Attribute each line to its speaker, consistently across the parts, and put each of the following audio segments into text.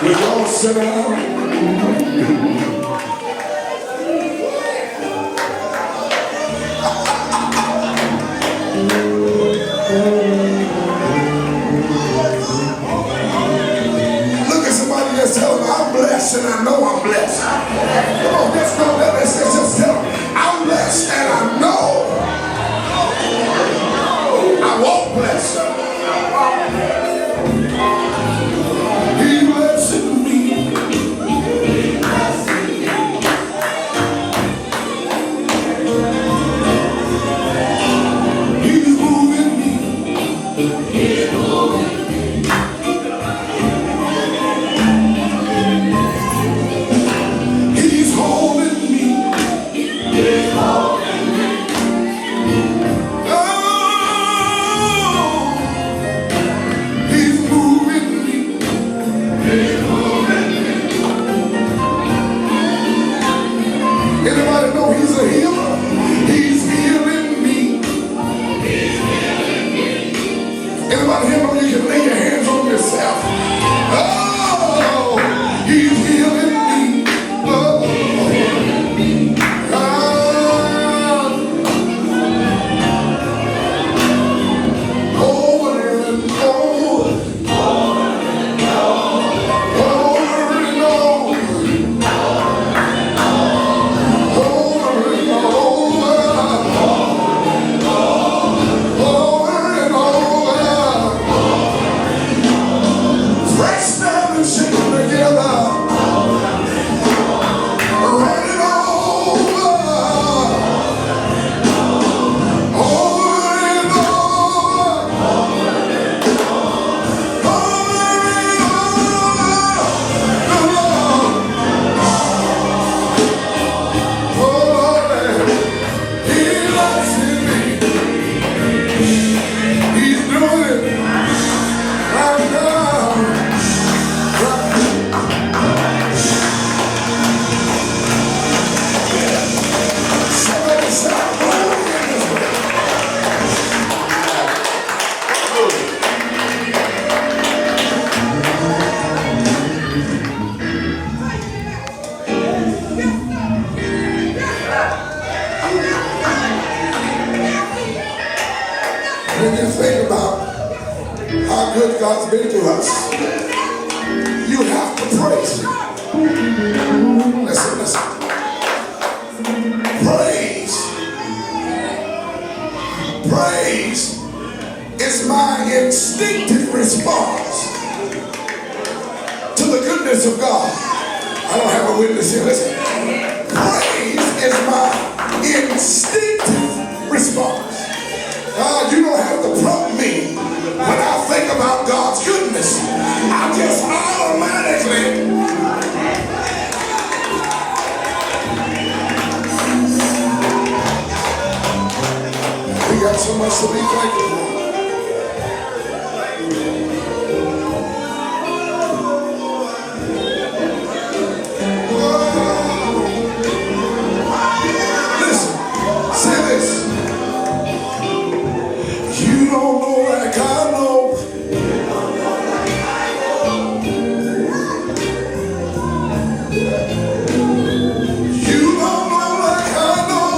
Speaker 1: Y'all sit down. Just tell them I'm blessed and I know I'm blessed. Come on, just go there and just tell them I'm blessed and I know I won't bless. He blessing me. He's moving me. He's moving me. Anybody know he's a healer? He's healing me. Anybody here know you can lay your hands on yourself? Oh, he's healing me. Oh, over and over. When you think about how good God's been to us, you have to praise Him. Listen. Praise is my instinctive response to the goodness of God. I don't have a witness here. Listen. Praise is my instinctive response. You don't have to prompt me when I think about God's goodness. I just automatically. We got so much to be thankful for. Listen, say this. You don't know like I know. You don't know like I know.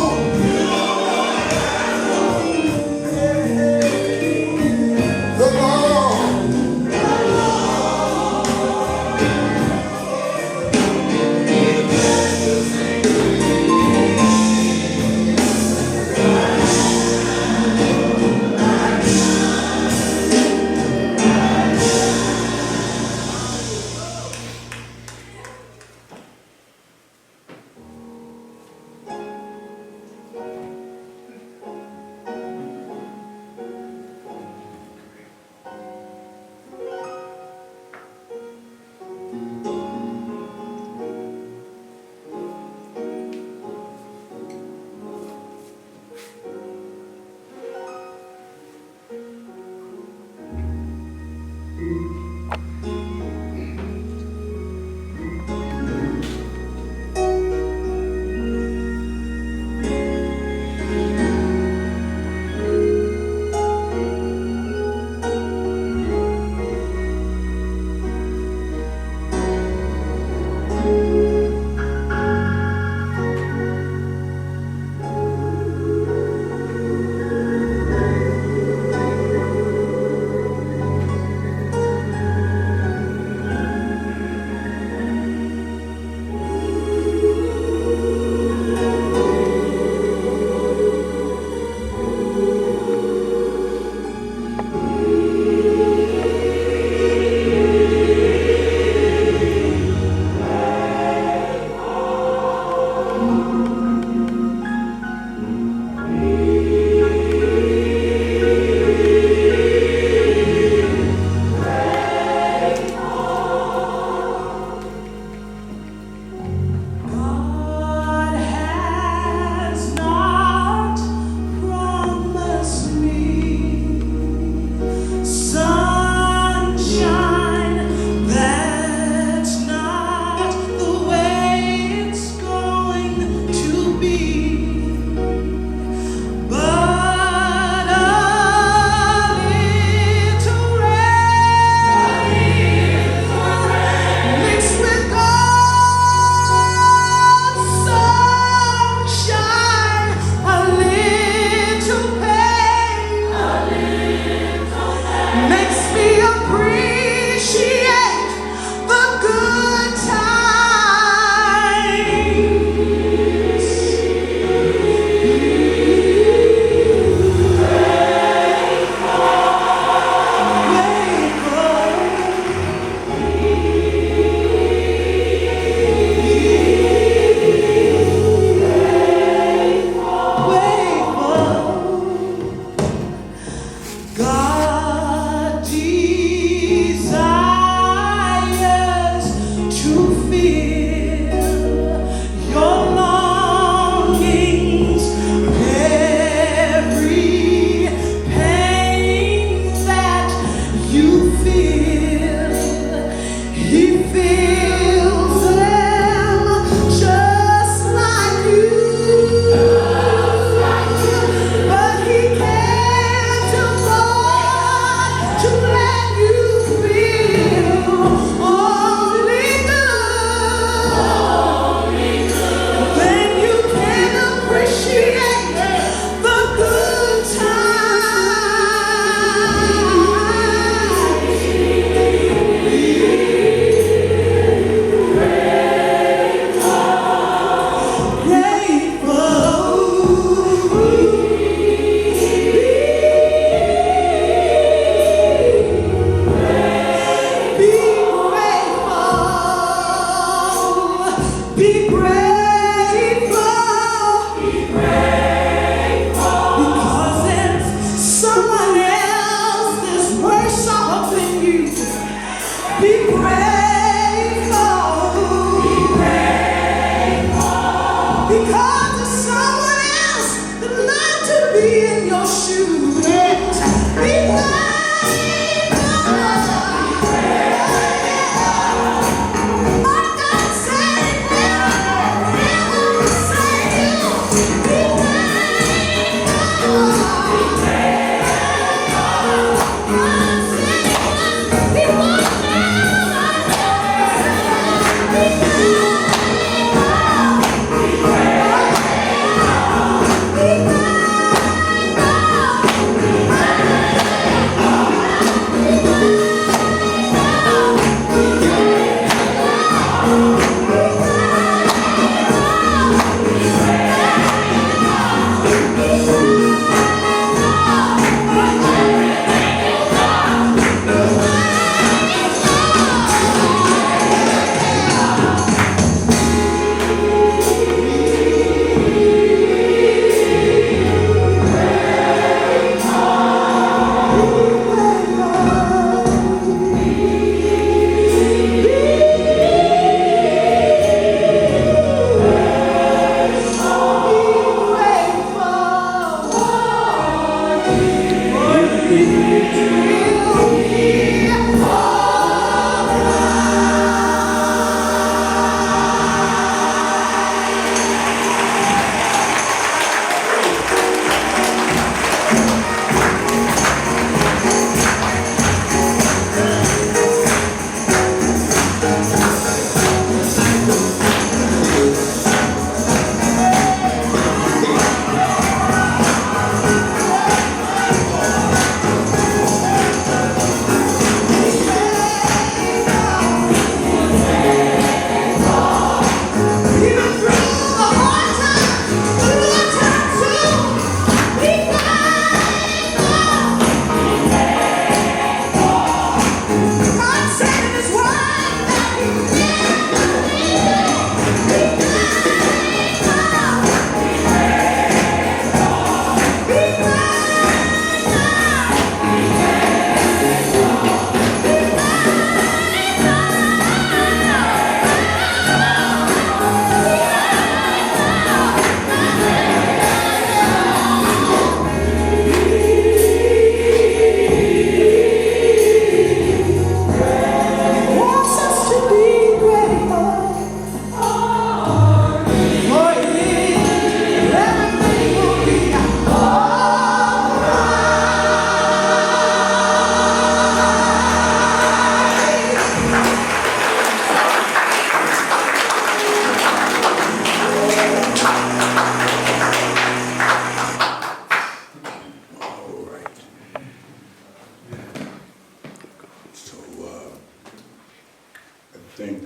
Speaker 2: think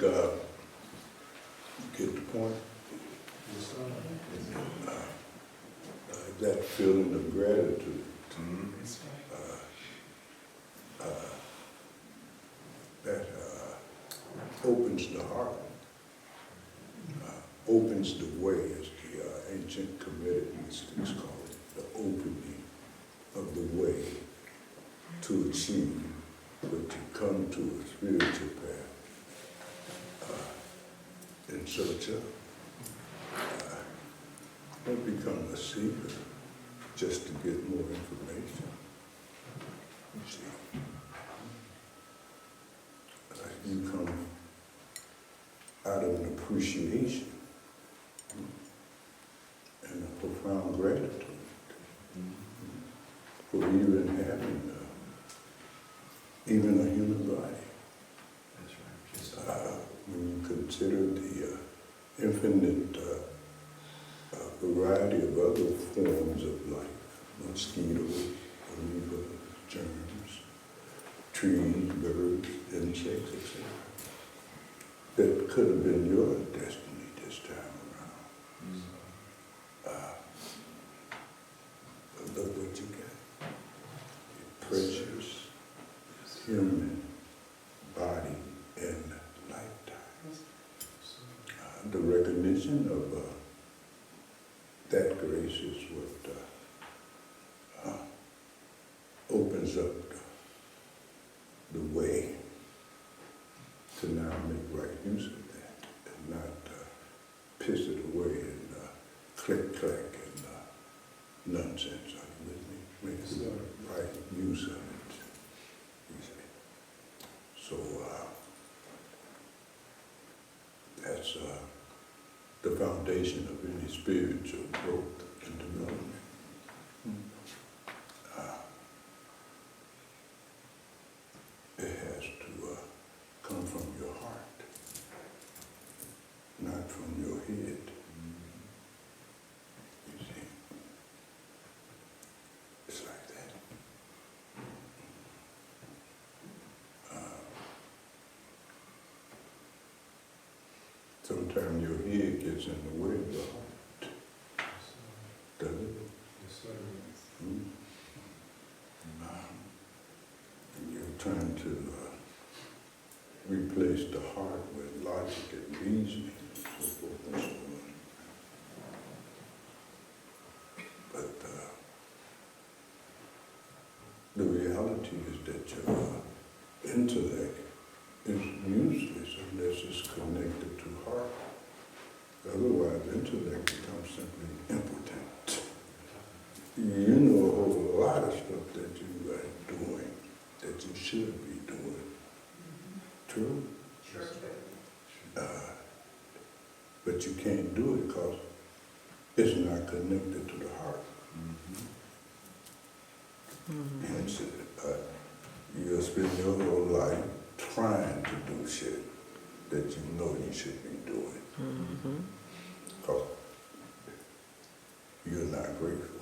Speaker 2: get the point. That feeling of gratitude that opens the heart, opens the way, as the ancient Kemetic mystics call it, the opening of the way to achieve, but to come to a spiritual path in search of. Don't become a seeker just to get more information. You see, you come out of an appreciation and a profound gratitude for even having even a human body. That's right. When you consider the infinite variety of other forms of life, mosquitoes, amoeba, germs, trees, birds, insects, etc., that could have been your destiny this time around. Look what you got. Your precious human body and lifetime. The recognition of that grace is what opens up the way to now make right use of that and not piss it away and click, clack, and nonsense. Are you with me? Make the right use of it. You see? So that's the foundation of any spiritual growth and development. It has to come from your heart, not from your head. You see, it's like that. Sometimes your head gets in the way of your heart. Does it? Yes, sir. And you're trying to replace the heart with logic and reasoning and so forth and so on. But the reality is that your intellect is useless unless it's connected to heart. Otherwise, intellect becomes simply impotent. You know a whole lot of stuff that you are doing that you should be doing. True? Sure. But you can't do it because it's not connected to the heart. Hence, you'll spend your whole life trying to do shit that you know you should be doing. Because you're not grateful.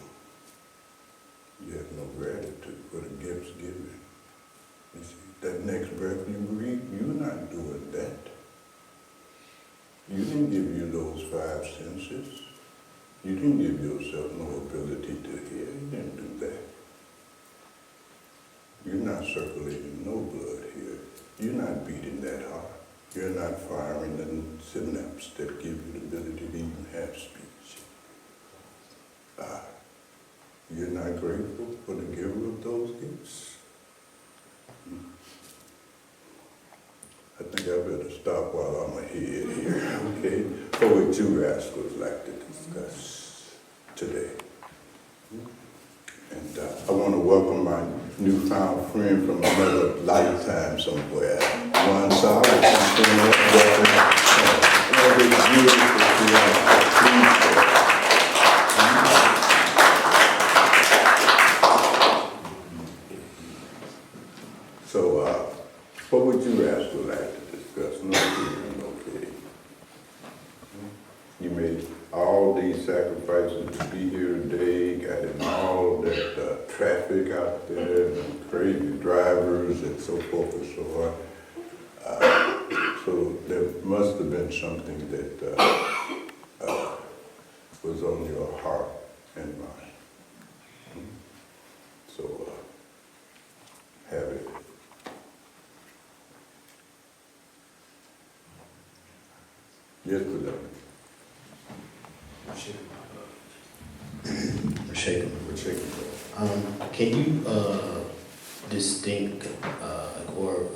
Speaker 2: You have no gratitude for the gifts given. You see, that next breath you breathe, you're not doing that. You didn't give you those five senses. You didn't give yourself no ability to hear. You didn't do that. You're not circulating no blood here. You're not beating that heart. You're not firing the synapses that give you the ability to even have speech. You're not grateful for the giver of those gifts. I think I better stop while I'm ahead here, okay? For what you rascals like to discuss today. And I want to welcome my newfound friend from another lifetime somewhere, Bhagwan. So, what would you rascals like to discuss? Okay. You made all these sacrifices to be here today, got in all that traffic out there, and crazy drivers and so forth and so on. So there must have been something that was on your heart and mind. So have it. Yes, beloved.
Speaker 3: We're shaking.
Speaker 2: We're shaking.
Speaker 3: Can you distinct or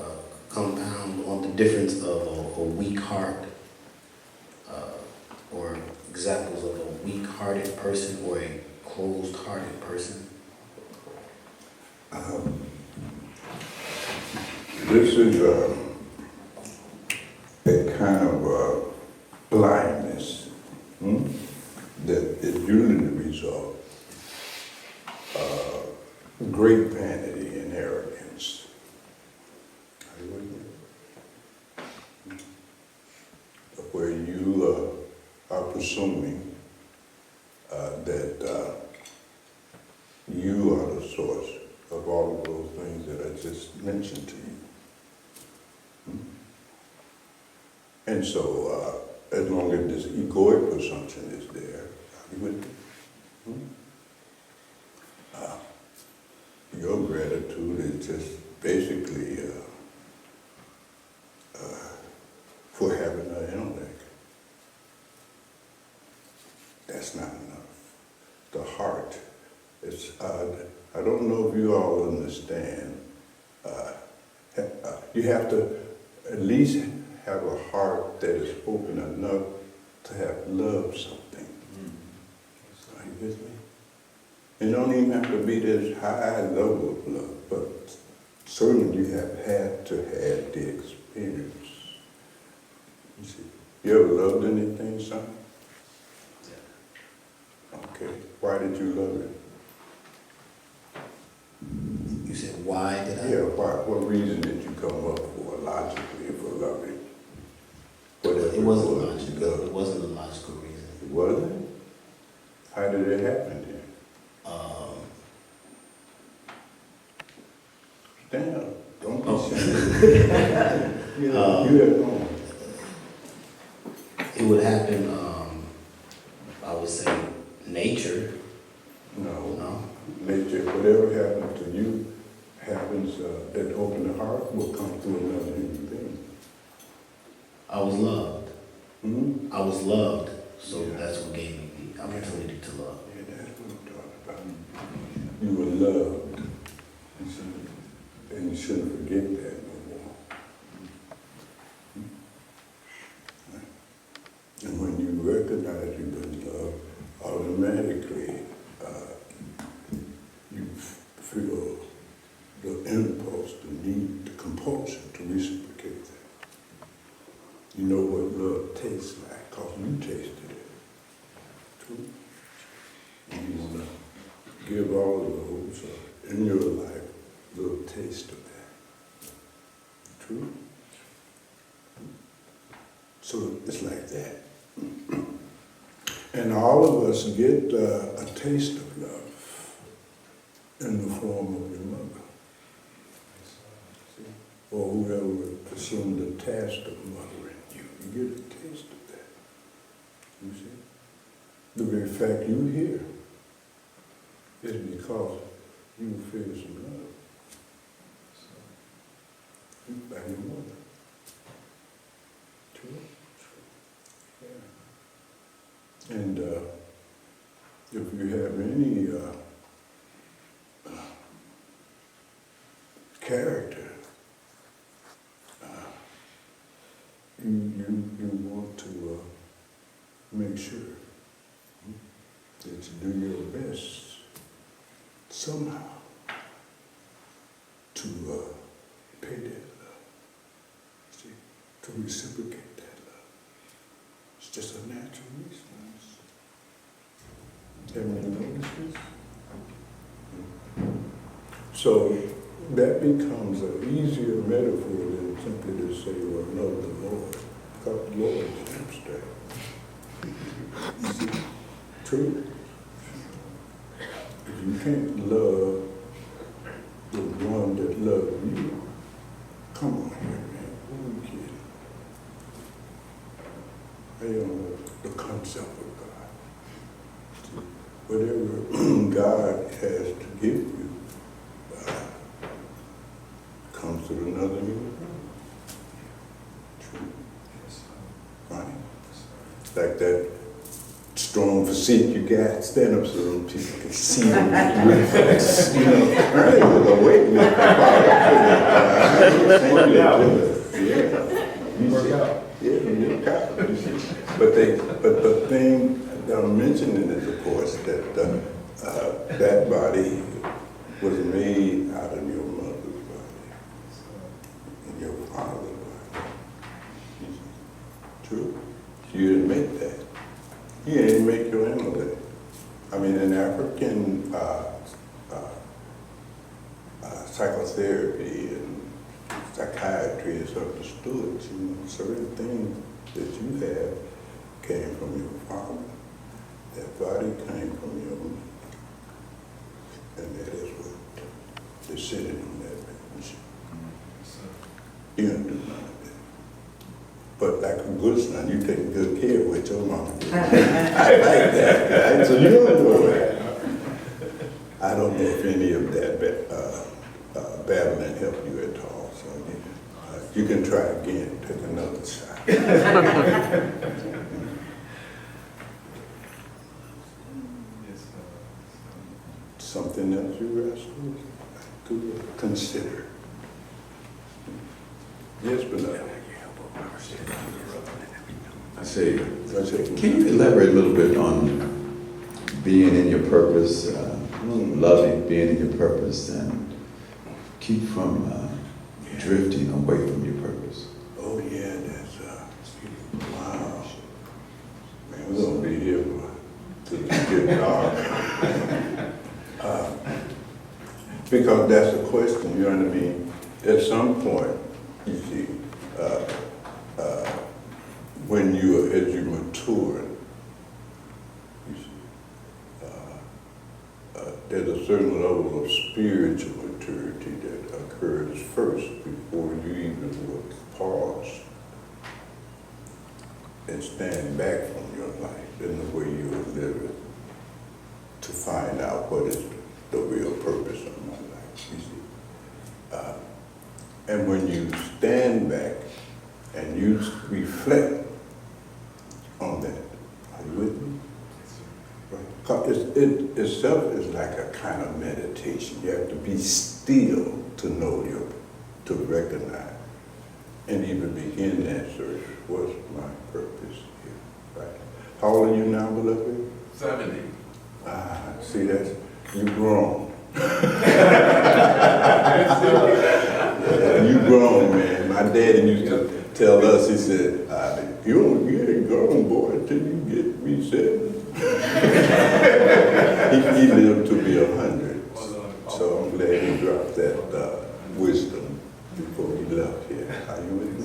Speaker 3: compound on the difference of a weak heart or examples of a weak-hearted person or a closed-hearted person?
Speaker 2: This is a kind of blindness that is usually the result of great vanity and arrogance. Are you with me? Where you are presuming that you are the source of all of those things that I just mentioned to you. And so, as long as this egoic presumption is there, are you with me? Your gratitude is just basically for having an intellect. That's not enough. The heart is, I don't know if you all understand, you have to at least have a heart that is open enough to have loved something. Are you with me? It don't even have to be this high level of love, but certainly you have had to have the experience. You see, you ever loved anything, son? Okay. Why did you love it?
Speaker 3: You said, why did I?
Speaker 2: Yeah, why? What reason did you come up for logically for loving? Whatever
Speaker 3: It wasn't
Speaker 2: was,
Speaker 3: logical. It wasn't a logical reason.
Speaker 2: It wasn't? How did it happen then? Damn, don't be shy. You at home.
Speaker 3: It would happen, I would say, nature.
Speaker 2: No. Nature, whatever happened to you happens, that open heart will come through another human being.
Speaker 3: I was loved.
Speaker 2: Hmm?
Speaker 3: I was loved, so
Speaker 2: Yeah.
Speaker 3: that's what gave me the opportunity to love.
Speaker 2: Yeah, that's what I'm talking about. You were loved. You see? And you shouldn't forget that no more. And when you recognize you've been loved, automatically you feel the impulse, the need, the compulsion to reciprocate that. You know what love tastes like, because you tasted it. True? And you want to give all of those in your life a little taste of that. True? So it's like that. And all of us get a taste of love in the form of your mother. See? Or whoever assumed the task of mothering you. You get a taste of that. You see? The very fact you're here is because you feel some love. By your mother. True? Yeah. And if you have any character, you want to make sure that you do your best somehow to pay that love, see, to reciprocate that love. It's just a natural response. Haven't you noticed this? So that becomes an easier metaphor than simply to say, well, love the Lord, because the Lord is abstract. You see? True? If you can't love the one that loves you, come on here, man. Who are you kidding? oneself with God. Whatever God has to give you comes through another human being. True. Right? Like that strong physique you got, stand up so people can see you reflex. You know, right? With a weight lift. Work out. Yeah, work out. But the thing that I'm mentioning is, of course, that that body was made out of your mother's body and your father's body. True? You didn't make that. You didn't make your amulet. I mean, in African psychotherapy and psychiatry is understood. You know, certain things that you have came from your father. That body came from your mother. And that is what is sitting on that bench. You don't do none of that. But like a good son, you take good care of what your mama did. I like that, right? So you don't know that. I don't know if any of that babbling helped you at all. So you can try again, take another shot. Something else you wrestle to consider. Yes, but no.
Speaker 4: I say, can you elaborate a little bit on being in your purpose, loving being in your purpose, and keep from drifting away from your purpose?
Speaker 2: Oh yeah, that's wow. Man, we're gonna be here till it get dark. Because that's the question, you know what I mean? At some point, you see, when as you mature, you see, there's a certain level of spiritual maturity that occurs first before you even would pause and stand back from your life in the way you are living to find out what is the real purpose of my life, you see. And when you stand back and you reflect on that, are you with me? Right. 'Cause it itself is like a kind of meditation. You have to be still to know to recognize and even begin that search. What's my purpose here, right? How old are you now, beloved?
Speaker 5: 70.
Speaker 2: See, you grown. You grown, man. My daddy used to tell us, he said, you ain't grown, boy, until you get me 70. he lived to be 100. So I'm glad he dropped that wisdom before he left here. Are you with me?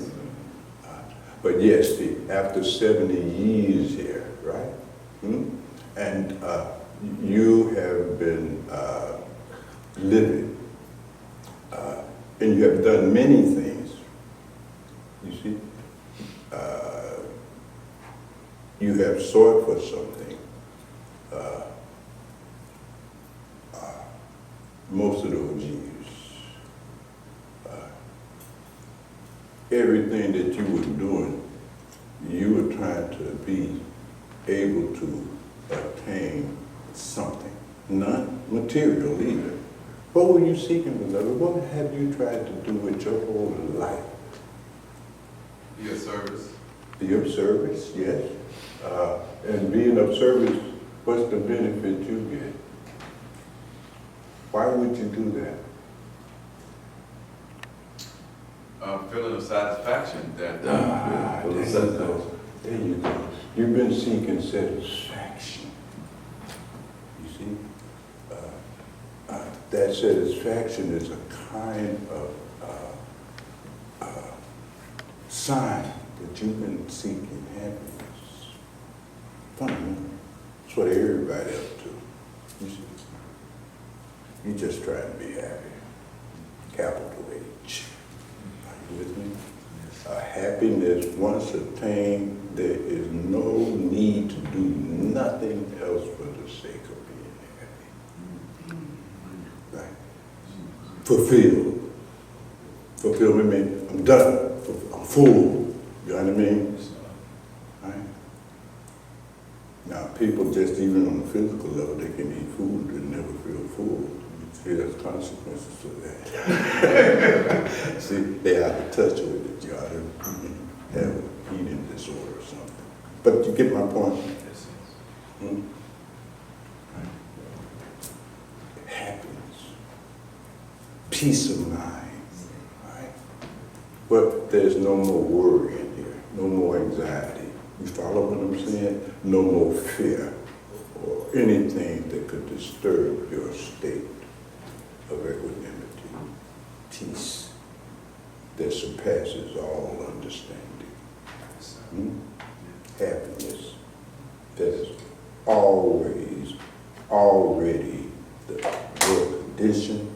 Speaker 2: But yes, see, after 70 years here, right? And you have been living, and you have done many things, you see. You have sought for something. Most of those years, everything that you were doing, you were trying to be able to attain something, not material either. What were you seeking, beloved? What have you tried to do with your whole life?
Speaker 5: Be of service.
Speaker 2: Be of service, yes. And being of service, what's the benefit you get? Why would you do that?
Speaker 5: Feeling of satisfaction that
Speaker 2: there you go. You've been seeking satisfaction. You see? That satisfaction is a kind of sign that you've been seeking happiness. Fundamental. That's what everybody up to. You see? You just trying to be happy. Capital H. Are you with me? Happiness, once attained, there is no need to do nothing else for the sake of being happy. Right? Fulfilled. Fulfillment means I'm done. I'm full. You know what I mean? Right? Now, people just even on the physical level, they can eat food and never feel full. You see, there's consequences to that. See, they out of touch with it. You ought to have an eating disorder or something. But you get my point? Hmm? Right. Happiness. Peace of mind. Right? But there's no more worry in here. No more anxiety. You follow what I'm saying? No more fear or anything that could disturb your state of equanimity. Peace that surpasses all understanding. Happiness that is always, already your condition,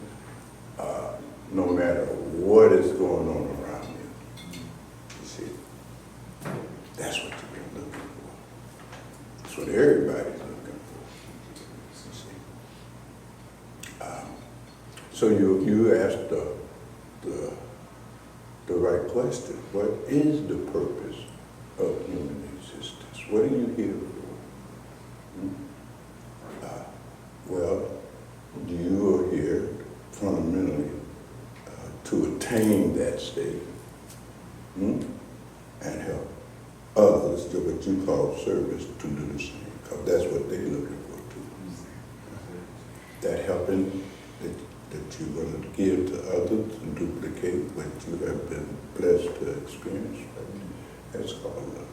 Speaker 2: no matter what is going on around you. You see, that's what you've been looking for. That's what everybody's looking for. You see. So you asked the right question. What is the purpose of human existence? What are you here for? Well, you are here fundamentally to attain that state and help others to what you call service to do the same, because that's what they're looking for too. That helping that you're going to give to others and duplicate what you have been blessed to experience. That's called love.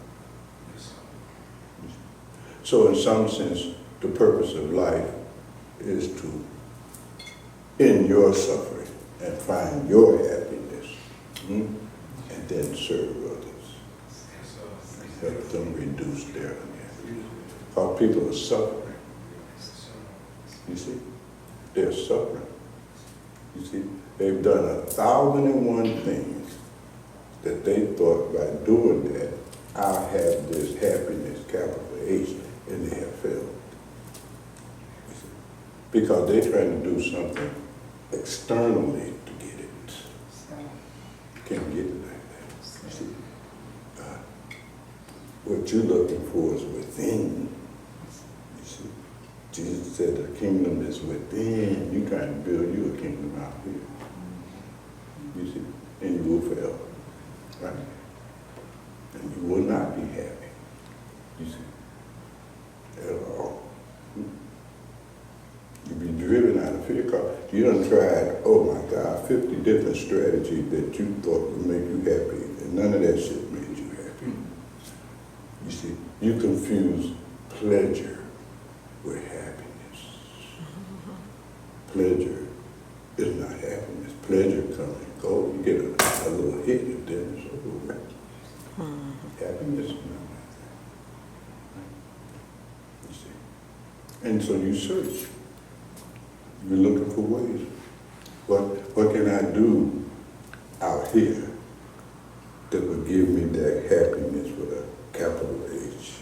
Speaker 2: So in some sense, the purpose of life is to end your suffering and find your happiness and then serve others. Help them reduce their unhappiness. Because people are suffering. You see? They're suffering. You see? They've done 1,001 things that they thought by doing that, I'll have this happiness, capital H, and they have failed. You see? Because they're trying to do something externally to get it. You can't get it like that. You see? What you're looking for is within. You see? Jesus said the kingdom is within. You're trying to build you a kingdom out here. You see? And you will fail. Right? And you will not be happy. You see? At all. You'll be driven out of fear because you done tried, oh my God, 50 different strategies that you thought would make you happy, and none of that shit made you happy. You see, you confuse pleasure with happiness. Pleasure is not happiness. Pleasure comes and goes. You get a little hit and then it's over with. Happiness is not like that. You see. And so you search. You're looking for ways. What can I do out here that would give me that happiness with a capital H?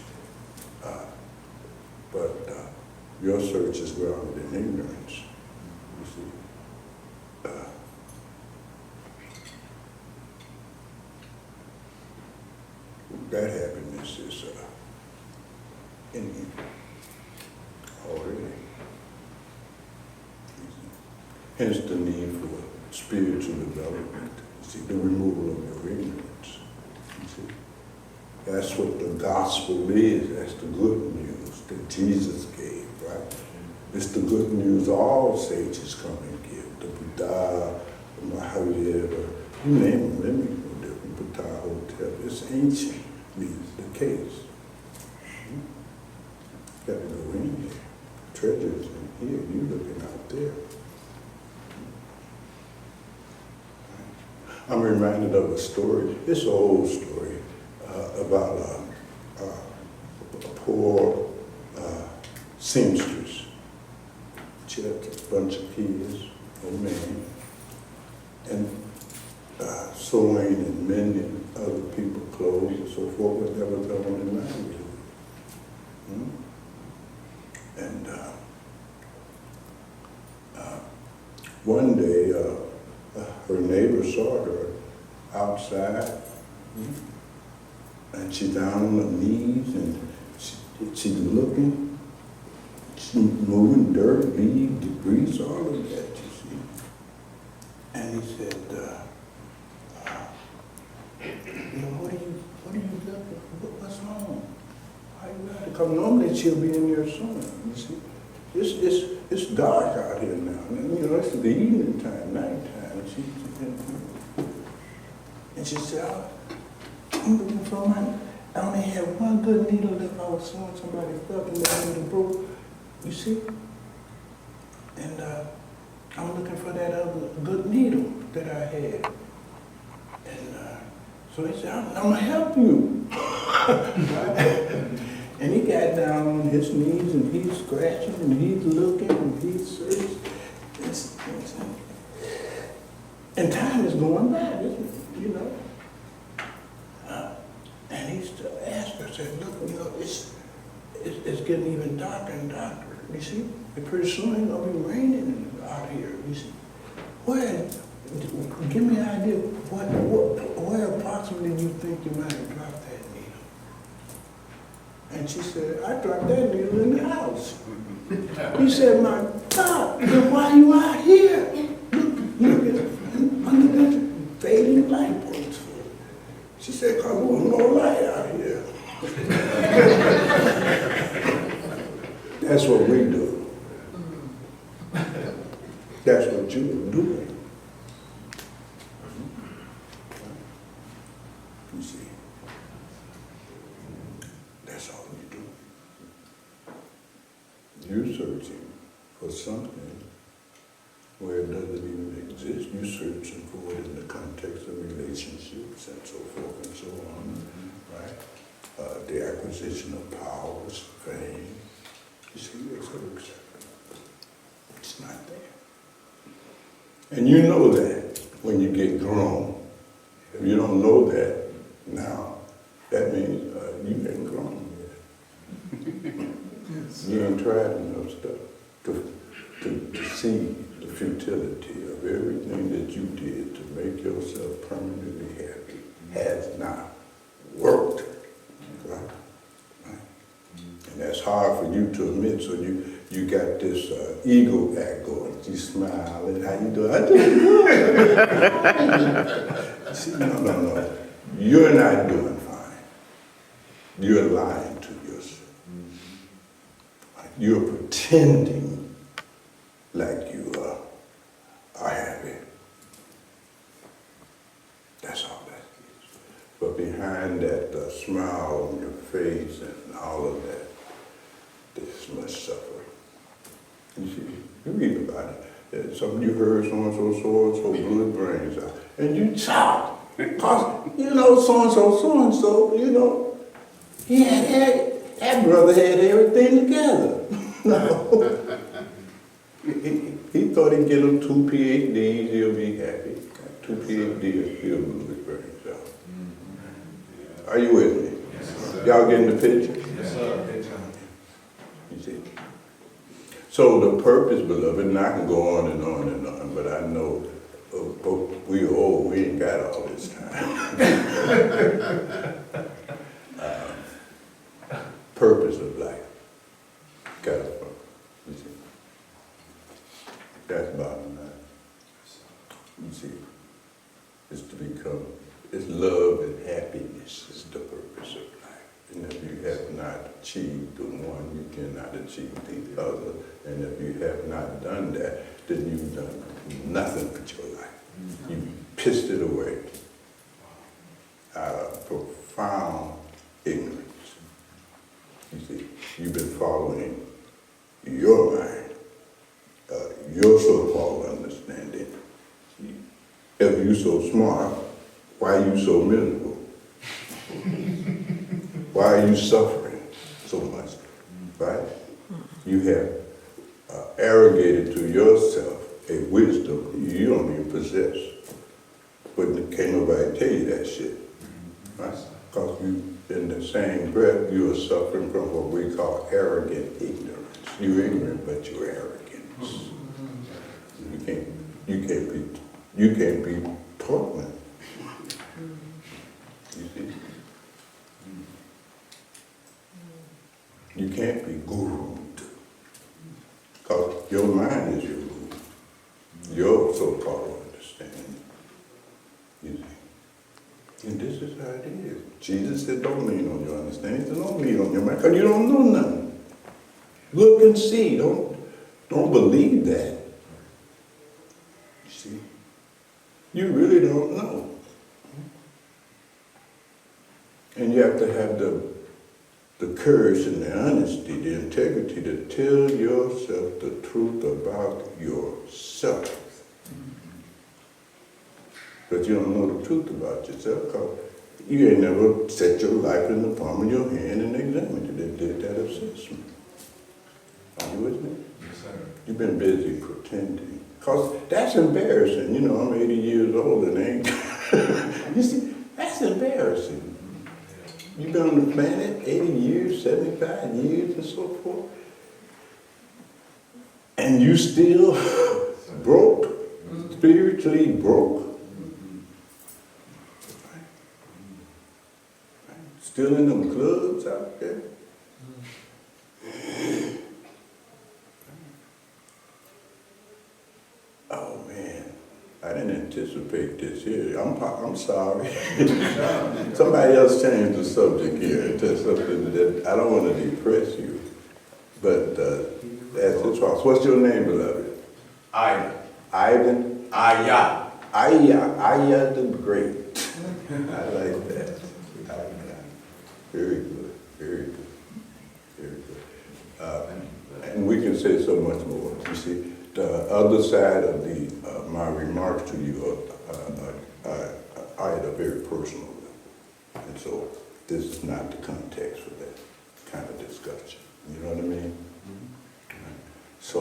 Speaker 2: But your search is grounded in ignorance. You see. That happiness is in you already. Hence the need for spiritual development. You see, the removal of your ignorance. You see, that's what the gospel is. That's the good news that Jesus gave, right? It's the good news all sages come and give. The Buddha, the Mahavira, you name them. Let me go different. Buddha Hotel. It's ancient. It's the case. You got to go in here. Treasures in here. You're looking out there. I'm reminded of a story, it's an old story, about a poor seamstress. She had a bunch of kids, old man, and sewing and mending other people's clothes and so forth, but that was her only livelihood. And one day, her neighbor saw her outside, and she's down on her knees, and she's looking, she's moving dirt, leaves, debris, all of that, you see. And he said, what are you looking for? What's wrong? Why you got to come? Normally she'll be in there sewing, you see. It's dark out here now. And, it's the evening time, nighttime. And she said, I'm looking for mine. I only had one good needle left. I was sewing, somebody felt and the needle broke. You see? And I'm looking for that other good needle that I had. And so he said, I'm going to help you. And he got down on his knees and he's scratching and he's looking and he's searching. And time is going by, isn't it? And he still asked her, said, look, it's getting even darker and darker. You see? And pretty soon it's going to be raining out here. You see? Where? Give me an idea. Where approximately do you think you might have dropped that needle? And she said, I dropped that needle in the house. He said, my God, then why are you out here? Look under the fading light poles. She said, because there was no light out here. That's what we do. That's what you were doing. You see, that's all you do. You're searching for something where it doesn't even exist. You're searching for it in the context of relationships and so forth and so on, right? The acquisition of powers, fame. You see, it's not there. And you know that when you get grown. If you don't know that now, that means you ain't grown yet. You ain't tried enough stuff to see the futility of everything that you did to make yourself permanently happy has not worked. Right? And that's hard for you to admit, so you got this ego act going. You smile, and how you doing? I doing good. See, no. You're not doing fine. You're lying to yourself. You're pretending like you are happy. That's all that is. But behind that smile on your face and all of that, there's much suffering. You see, you read about it. Something you heard so blew his brains out. And you shout. Because, so-and-so, that brother had everything together. No. He thought he'd get him 2 PhDs, he'll be happy. 2 PhDs, he'll blew his brains out. Are you with me? Yes, y'all getting the picture?
Speaker 5: Yes, sir.
Speaker 2: You see? So the purpose, beloved, and I can go on and on and on, but I know we old, we ain't got all this time. Purpose of life. Got it from, you see. That's bottom line. You see, it's to become, it's love and happiness is the purpose of life. And if you have not achieved the one, you cannot achieve the other. And if you have not done that, then you've done nothing with your life. You pissed it away out of profound ignorance. You see, you've been following your mind, your so-called understanding. If you're so smart, why are you so miserable? Why are you suffering so much? Right? You have arrogated to yourself a wisdom you don't even possess. But can't nobody tell you that shit. Right? Because you, in the same breath, you are suffering from what we call arrogant ignorance. You're ignorant, but you're arrogant. You can't be taught nothing. You see? You can't be gurued. Because your mind is your guru. Your so-called understanding. You see? And this is how it is. Jesus said, don't lean on your understanding. He said, don't lean on your mind, because you don't know nothing. Look and see. Don't believe that. You see? You really don't know. And you have to have the courage and the honesty, the integrity to tell yourself the truth about yourself. But you don't know the truth about yourself because you ain't never set your life in the palm of your hand and examined it and did that assessment. Are you with me?
Speaker 5: Yes, sir.
Speaker 2: You've been busy pretending. Because that's embarrassing. You know, I'm 80 years old and ain't. You see, that's embarrassing. You've been on the planet 80 years, 75 years and so forth. And you still broke, spiritually broke. Still in them clubs out there. Oh man, I didn't anticipate this here. I'm sorry. Somebody else changed the subject here to something that I don't want to depress you. But that's the truth. What's your name, beloved?
Speaker 5: Ivan.
Speaker 2: Ivan?
Speaker 5: Aya.
Speaker 2: Aya the Great. I like that. Very good, very good, very good. And we can say so much more. You see, the other side of the my remarks to you are at a very personal level. And so this is not the context for that kind of discussion. You know what I mean? Mm-hmm. So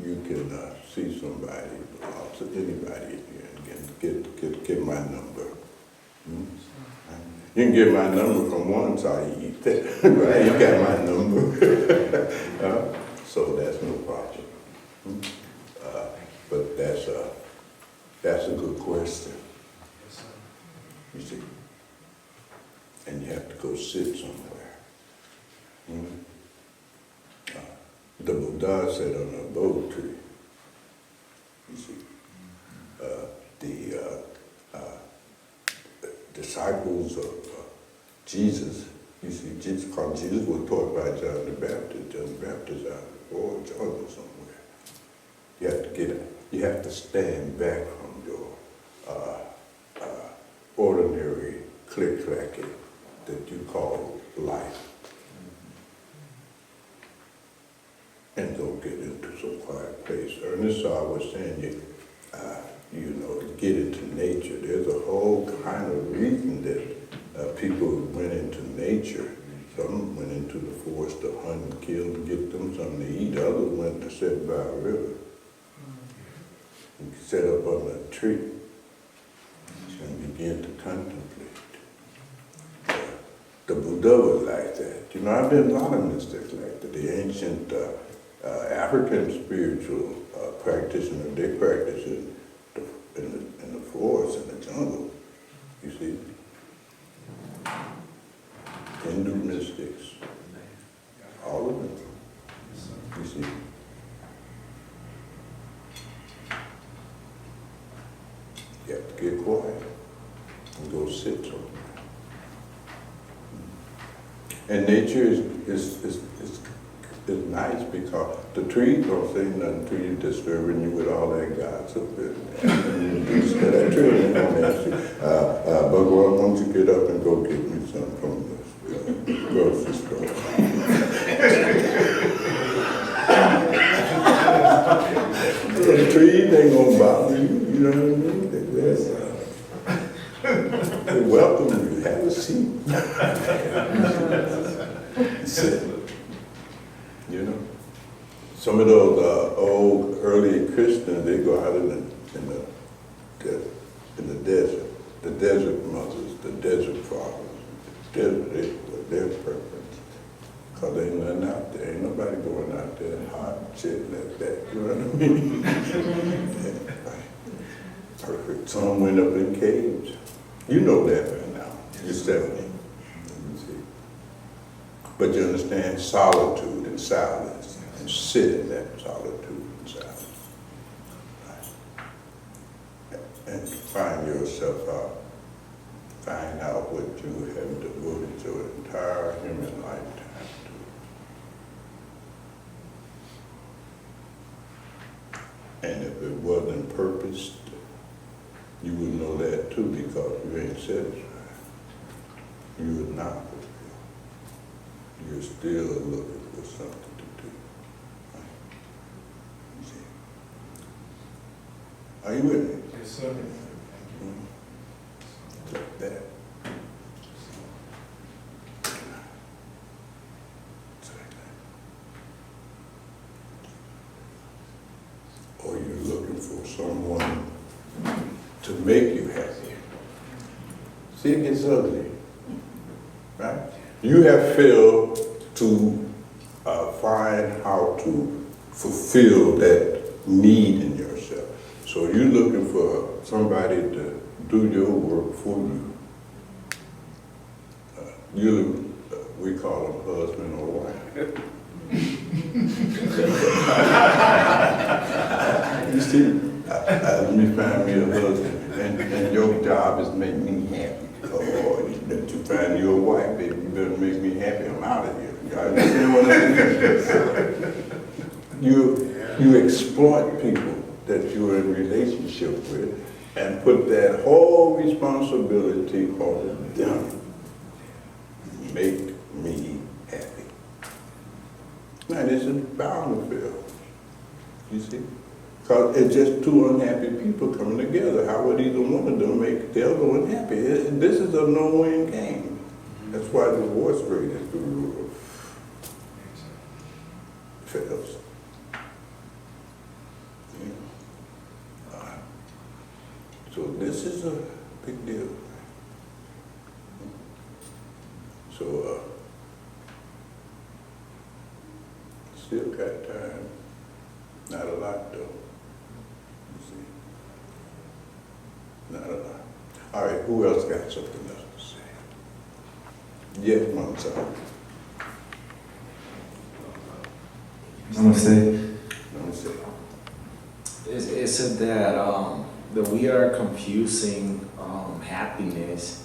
Speaker 2: you can see somebody, anybody in here, and get my number. Mm-hmm. You can get my number from one side, right? You got my number. So that's no problem. But that's a good question. You see? And you have to go sit somewhere. The Buddha sat on a bowl tree. You see? The disciples of Jesus, you see, Jesus was taught by John the Baptist. John the Baptist out of the jungle somewhere. You have to stand back from your ordinary click-clacking that you call life and go get into some quiet place. Ernest was saying, you know, to get into nature. There's a whole kind of reason that people went into nature. Some went into the forest to hunt and kill and get them something to eat. Others went to sit by a river and sit up on a tree and begin to contemplate. The Buddha was like that. You know, I've been a lot of mystics like that. The ancient African spiritual practitioners, they practice in the forest, in the jungle, you see. Hindu mystics, all of them, you see. You have to get quiet and go sit somewhere. And nature is nice because the trees don't say nothing to you, disturbing you with all that gossip. And you just that tree and they don't ask you, Bhagwan, why don't you get up and go get me something from the grocery store? The trees ain't gonna bother you, you know what I mean? They welcome you, have a seat. Sit. You know, some of those old early Christians, they go out in desert mothers, the desert fathers, their preference. Because there ain't nothing out there. Ain't nobody going out there hot shit like that. You know what I mean? Yeah, right. Perfect. Some went up in caves. You know that right now. You're 70. You see. But you understand solitude and silence and sit in that solitude and silence. Right. And find yourself out. Find out what you have devoted your entire human lifetime to. And if it wasn't purposed, you would know that too, because you ain't satisfied. You are not fulfilled. You're still looking for something to do. Right? You see? Are you with me?
Speaker 6: Yes, sir.
Speaker 2: Like that. It's like that. Or you're looking for someone to make you happy. See, it gets ugly, right? You have failed to find how to fulfill that need in yourself. So you're looking for somebody to do your work for you. We call them husband or wife. You see, let me find me a husband, and your job is make me happy. Or that you find you a wife, baby, you better make me happy. I'm out of here. You understand what I mean? You exploit people that you're in relationship with, and put that whole responsibility on them. Make me happy. Now this is bound to fail. You see? Because it's just two unhappy people coming together. How would either one of them make the other one happy? This is a no-win game. That's why the divorce rate is through the roof. Fails. So this is a big deal. So, still got time. Not a lot though. You see? Not a lot. All right, who else got something else to say? Yes, Mom,
Speaker 7: Namaste.
Speaker 2: Namaste.
Speaker 3: It said that that we are confusing happiness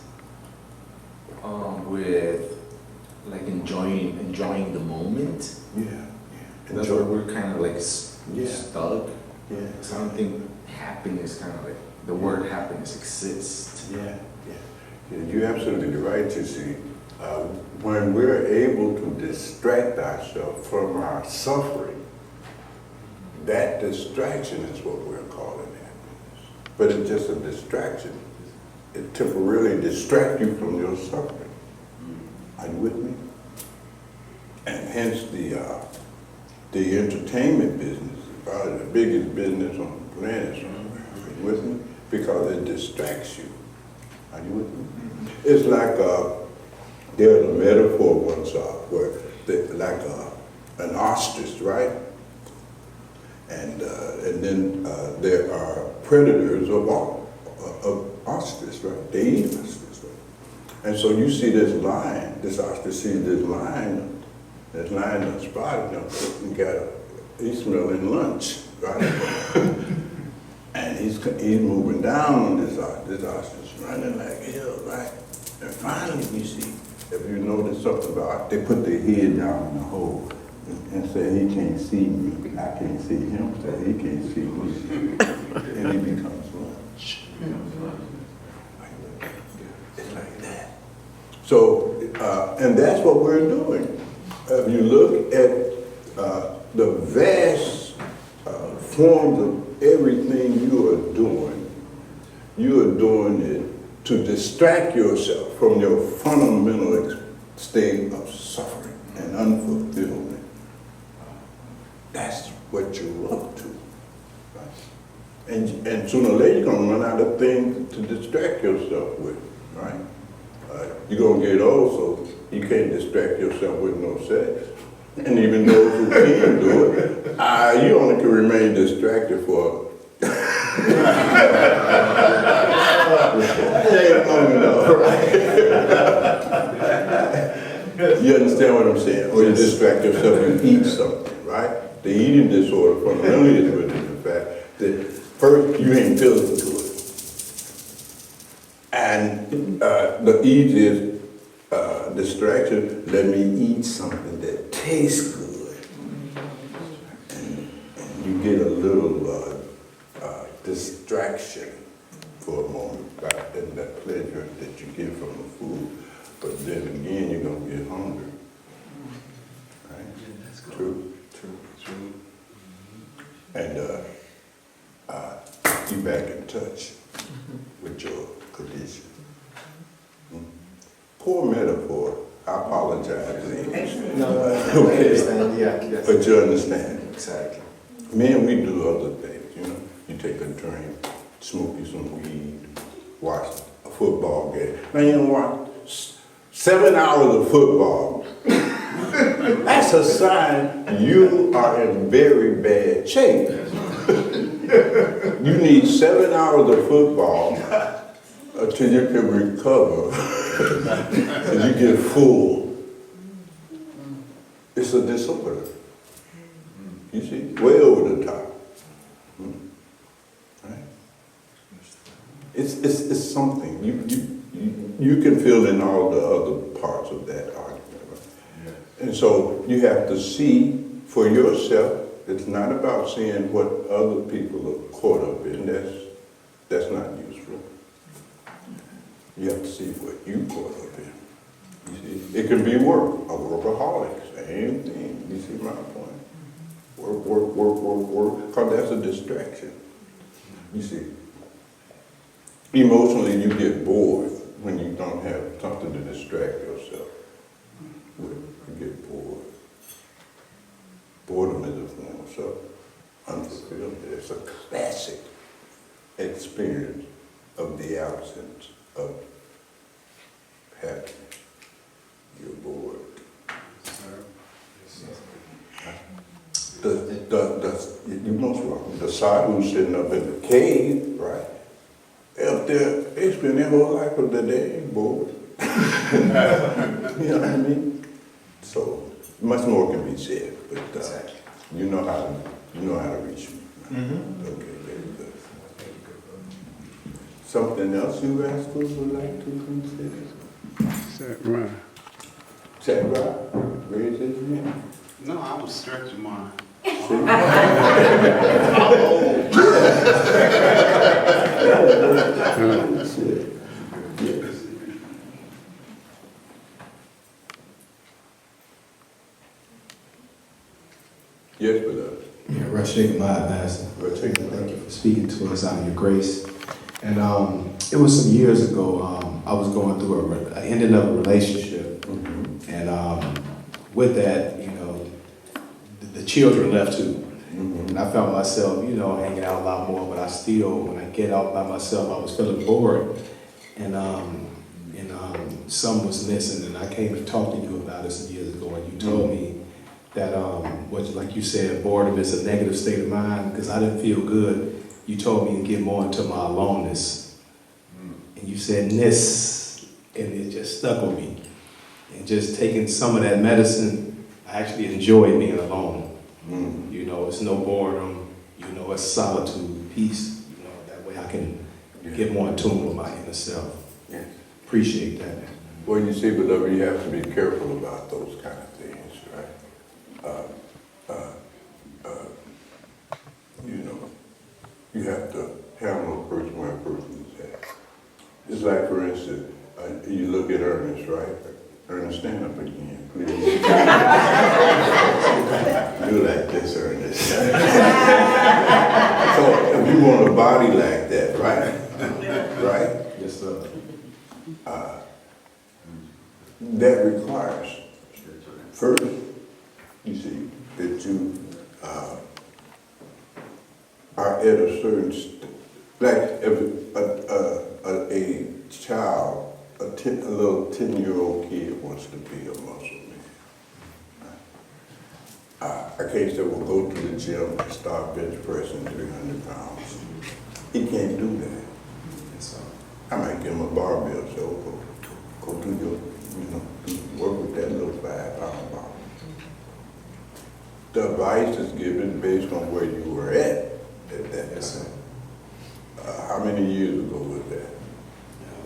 Speaker 3: with like enjoying the moment.
Speaker 2: Yeah.
Speaker 3: That's where we're kind of like stuck.
Speaker 2: Yeah.
Speaker 3: So I don't think happiness kind of like the word happiness exists.
Speaker 2: Yeah. You're absolutely right, you see. When we're able to distract ourselves from our suffering, that distraction is what we're calling happiness. But it's just a distraction. It temporarily distracts you from your suffering. Are you with me? And hence the entertainment business is probably the biggest business on the planet somewhere. Are you with me? Because it distracts you. Are you with me? It's like there's a metaphor once where like an ostrich, right? And then there are predators of ostrich, right? They eat ostrich, right? And so you see this lion, this ostrich sees this lion done spotted him and he's smelling lunch, right? And he's moving down on this ostrich, running like hell, right? And finally you see, if you notice something about, they put their head down in the hole and say, he can't see me, I can't see him, so he can't see me. And he becomes lunch. It's like that. So, and that's what we're doing. If you look at the vast forms of everything you are doing it to distract yourself from your fundamental state of suffering and unfulfillment. That's what you're up to. Right? And And sooner or later, you're gonna run out of things to distract yourself with, right? You're gonna get old, so you can't distract yourself with no sex. And even those who can do it, you only can remain distracted for You understand what I'm saying? Or you distract yourself and eat something, right? The eating disorder fundamentally is rooted in the fact that first you ain't feeling good. And the easiest distraction, let me eat something that tastes good. And you get a little distraction for a moment by that pleasure that you get from the food. But then again, you're going to get hungry. Right? True. And you back in touch with your condition. Poor metaphor. I apologize.
Speaker 3: No, I understand. Yeah,
Speaker 2: But you understand.
Speaker 3: Exactly.
Speaker 2: Men, we do other things, you know. You take a drink, smoke you some weed, watch a football game. Now you know what? 7 hours of football. That's a sign you are in very bad shape. You need 7 hours of football until you can recover, until you get full. It's a disorder. You see, way over the top. Right? It's something. You can feel in all the other parts of that argument. Right? Yeah. And so you have to see for yourself. It's not about seeing what other people are caught up in. That's not useful. You have to see what you caught up in. You see, it can be work. A workaholic, same thing. You see my point? Work, because that's a distraction. You see, emotionally you get bored when you don't have something to distract yourself with. You get bored. Boredom is a form of unfulfillment. It's a classic experience of the absence of happiness. You're bored. You most welcome. The sadhu sitting up in the cave, right? Up there, they spend their whole life of the day bored. You know what I mean? So much more can be said, but
Speaker 3: Exactly.
Speaker 2: you know how to reach me. Mm-hmm. Okay, very good. Something else you asked us would like to consider? Satsang, raise his hand.
Speaker 6: No, I was stretching mine.
Speaker 2: Yes, beloved.
Speaker 3: Yeah, Rashid, my advisor. Thank you for speaking to us out of your grace. And it was some years ago. I was going through I ended up a relationship, and with that, you know, the children left too. And I found myself, you know, hanging out a lot more, but I still, when I get out by myself, I was feeling bored. And some was missing, and I came and talked to you about it some years ago, and you told me that, like you said, boredom is a negative state of mind, because I didn't feel good. You told me to get more into my aloneness. And you said this, and it just stuck with me. And just taking some of that medicine, I actually enjoyed being alone. You know, it's no boredom, you know, it's solitude, peace. You know, that way I can get more in tune with my inner self.
Speaker 2: Yes.
Speaker 3: Appreciate that.
Speaker 2: Well, you see, beloved, you have to be careful about those kind of things, right? You know, you have to handle a person where a person is at. It's like, for instance, you look at Ernest, right? Ernest, stand up again, please. Do like this, Ernest. So, if you want a body like that, right? Right?
Speaker 3: Yes, sir.
Speaker 2: That requires, first, you see, that you are at a certain, like if a child, a little 10-year-old kid wants to be a muscle man. I can't say, well, go to the gym and start bench pressing 300 pounds. He can't do that. I might give him a barbell, so go do your, work with that little 5-pound bar. The advice is given based on where you were at that time. How many years ago was that?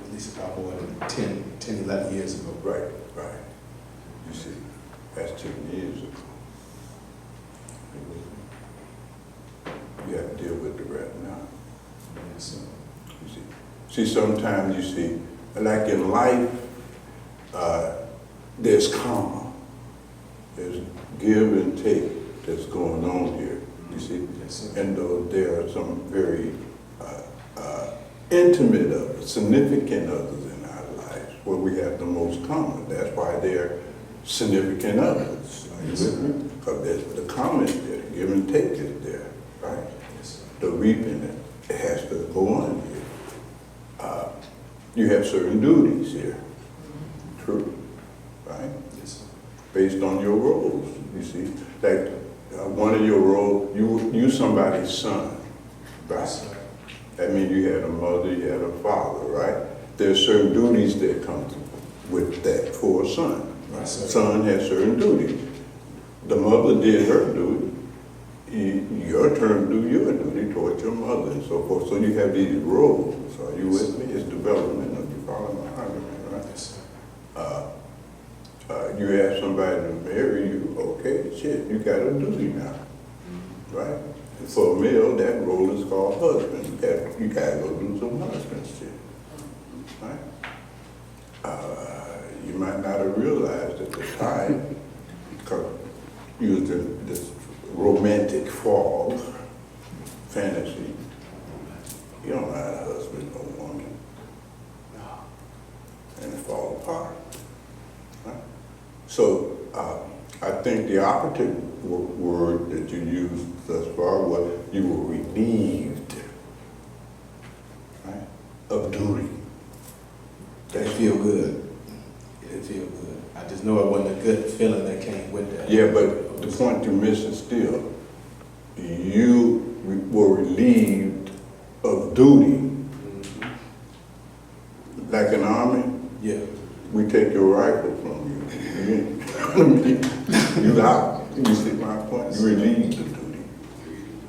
Speaker 3: At least about more than 10, 11 years ago.
Speaker 2: Right. You see, that's 10 years ago. You have to deal with the right now.
Speaker 3: Yes, sir.
Speaker 2: You see, sometimes you see, like in life, there's karma. There's give and take that's going on here. You see,
Speaker 3: yes, sir.
Speaker 2: and though there are some very intimate others, significant others in our lives where we have the most common. That's why they're significant others. Are you with me? Because the karma is there, the give and take is there, right?
Speaker 3: Yes,
Speaker 2: The reaping, it has to go on here. You have certain duties here. True, right?
Speaker 3: yes, sir.
Speaker 2: Based on your roles, you see. Like one of your roles, you somebody's son, right?
Speaker 3: Yes, sir.
Speaker 2: That means you had a mother, you had a father, right? There's certain duties that come with that for a son. Right?
Speaker 3: Yes, sir.
Speaker 2: Son has certain duties. The mother did her duty. Your turn to do your duty towards your mother and so forth. So you have these roles. Are you with me? It's development. You follow my argument, right?
Speaker 3: Yes, sir.
Speaker 2: You ask somebody to marry you, okay, shit, you got a duty now, right? And for a male, that role is called husband. You gotta go do some husband shit, right? You might not have realized at the time, because you was in this romantic fog, fantasy. You don't know how to husband no woman, and it fall apart. So I think the operative word that you used thus far was you were relieved, right, of duty.
Speaker 3: It feel good. It feel good. I just know it wasn't a good feeling that came with that.
Speaker 2: Yeah, but the point you're missing still, you were relieved of duty. Like an army,
Speaker 3: Yeah.
Speaker 2: we take your rifle from you. You out. You see my point? You relieved of duty.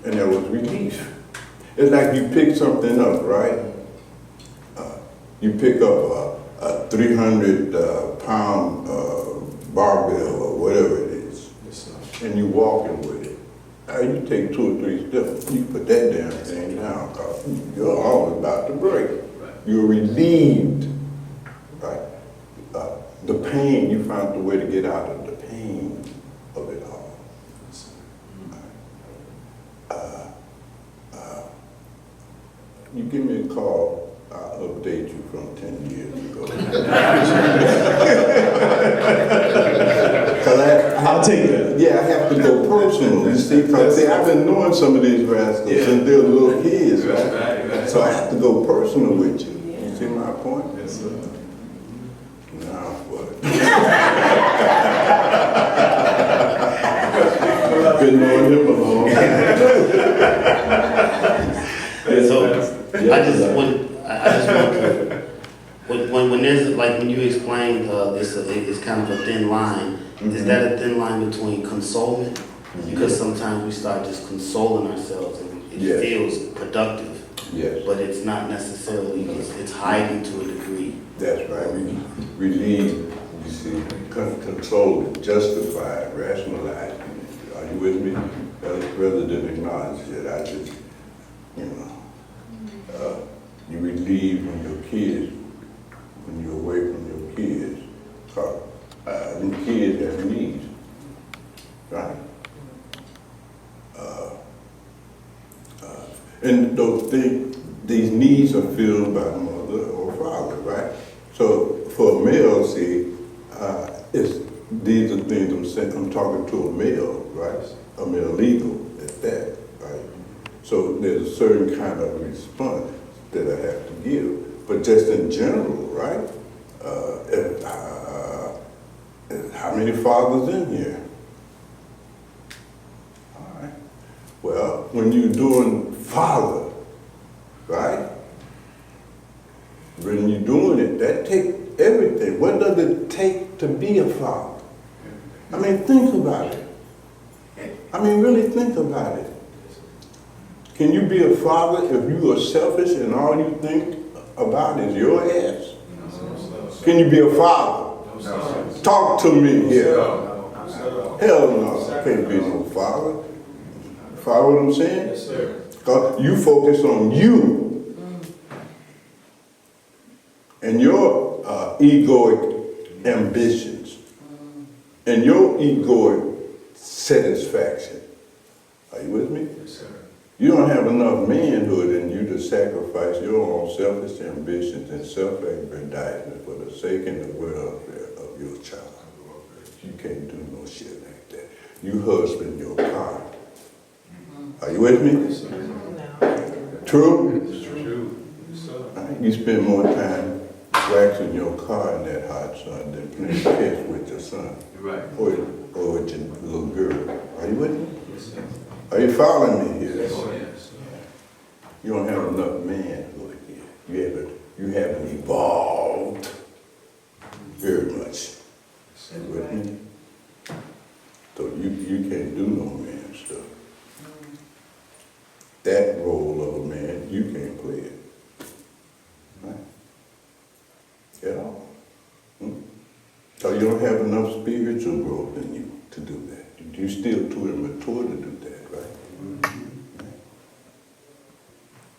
Speaker 2: And there was relief. It's like you pick something up, right? You pick up a 300-pound barbell or whatever it is,
Speaker 3: Yes, sir.
Speaker 2: and you walking with it. You take 2 or 3 steps, you put that damn thing down, because you're always about to break. You're relieved, right? The pain, you found the way to get out of the pain of it all. You give me a call, I'll update you from 10 years ago.
Speaker 3: I'll take that.
Speaker 2: Yeah, I have to go personal, you see, because I've been knowing some of these rascals since they were little kids, right? So I have to go personal with you. You see my point?
Speaker 3: Yes, sir.
Speaker 2: Now what? Been knowing him a long time.
Speaker 7: So I just want to, when there's, like when you explained it's kind of a thin line, is that a thin line between consolement? Because sometimes we start just consoling ourselves and it
Speaker 2: Yes.
Speaker 7: feels productive,
Speaker 2: Yes,
Speaker 7: but it's not necessarily, it's hiding to a degree.
Speaker 2: that's right. Relieve, you see, control it, justify it, rationalize it. Are you with me? Rather than acknowledge it, I just, you relieve when your kids, when you're away from your kids, because them kids have needs, right? And these needs are filled by mother or father, right? So for a male, see, these are things I'm saying. I'm talking to a male, right? A male legal at that, right? So there's a certain kind of response that I have to give. But just in general, right? How many fathers in here? All right. Well, when you're doing father, right? When you're doing it, that takes everything. What does it take to be a father? I mean, think about it. I mean, really think about it. Can you be a father if you are selfish and all you think about is your ass? Can you be a father? Talk to me here. Hell no, can't be no father. Follow what I'm saying?
Speaker 3: Yes, sir.
Speaker 2: You focus on you and your egoic ambitions and your egoic satisfaction. Are you with me?
Speaker 3: Yes, sir.
Speaker 2: You don't have enough manhood in you to sacrifice your own selfish ambitions and self-aggrandizement for the sake and the welfare of your child. You can't do no shit like that. You husband your car. Are you with me?
Speaker 3: Yes, sir.
Speaker 2: True?
Speaker 3: It's true. Yes, sir.
Speaker 2: You spend more time waxing your car in that hot sun than playing catch with your son.
Speaker 5: You're right.
Speaker 2: Or with your little girl. Are you with me?
Speaker 3: Yes, sir.
Speaker 2: Are you following me here?
Speaker 5: Oh, yes.
Speaker 2: You don't have enough manhood here. You haven't evolved very much. Are you with me? So you can't do no man stuff. That role of a man, you can't play it. Right? At all. So you don't have enough spiritual growth in you to do that. You're still too immature to do that, right?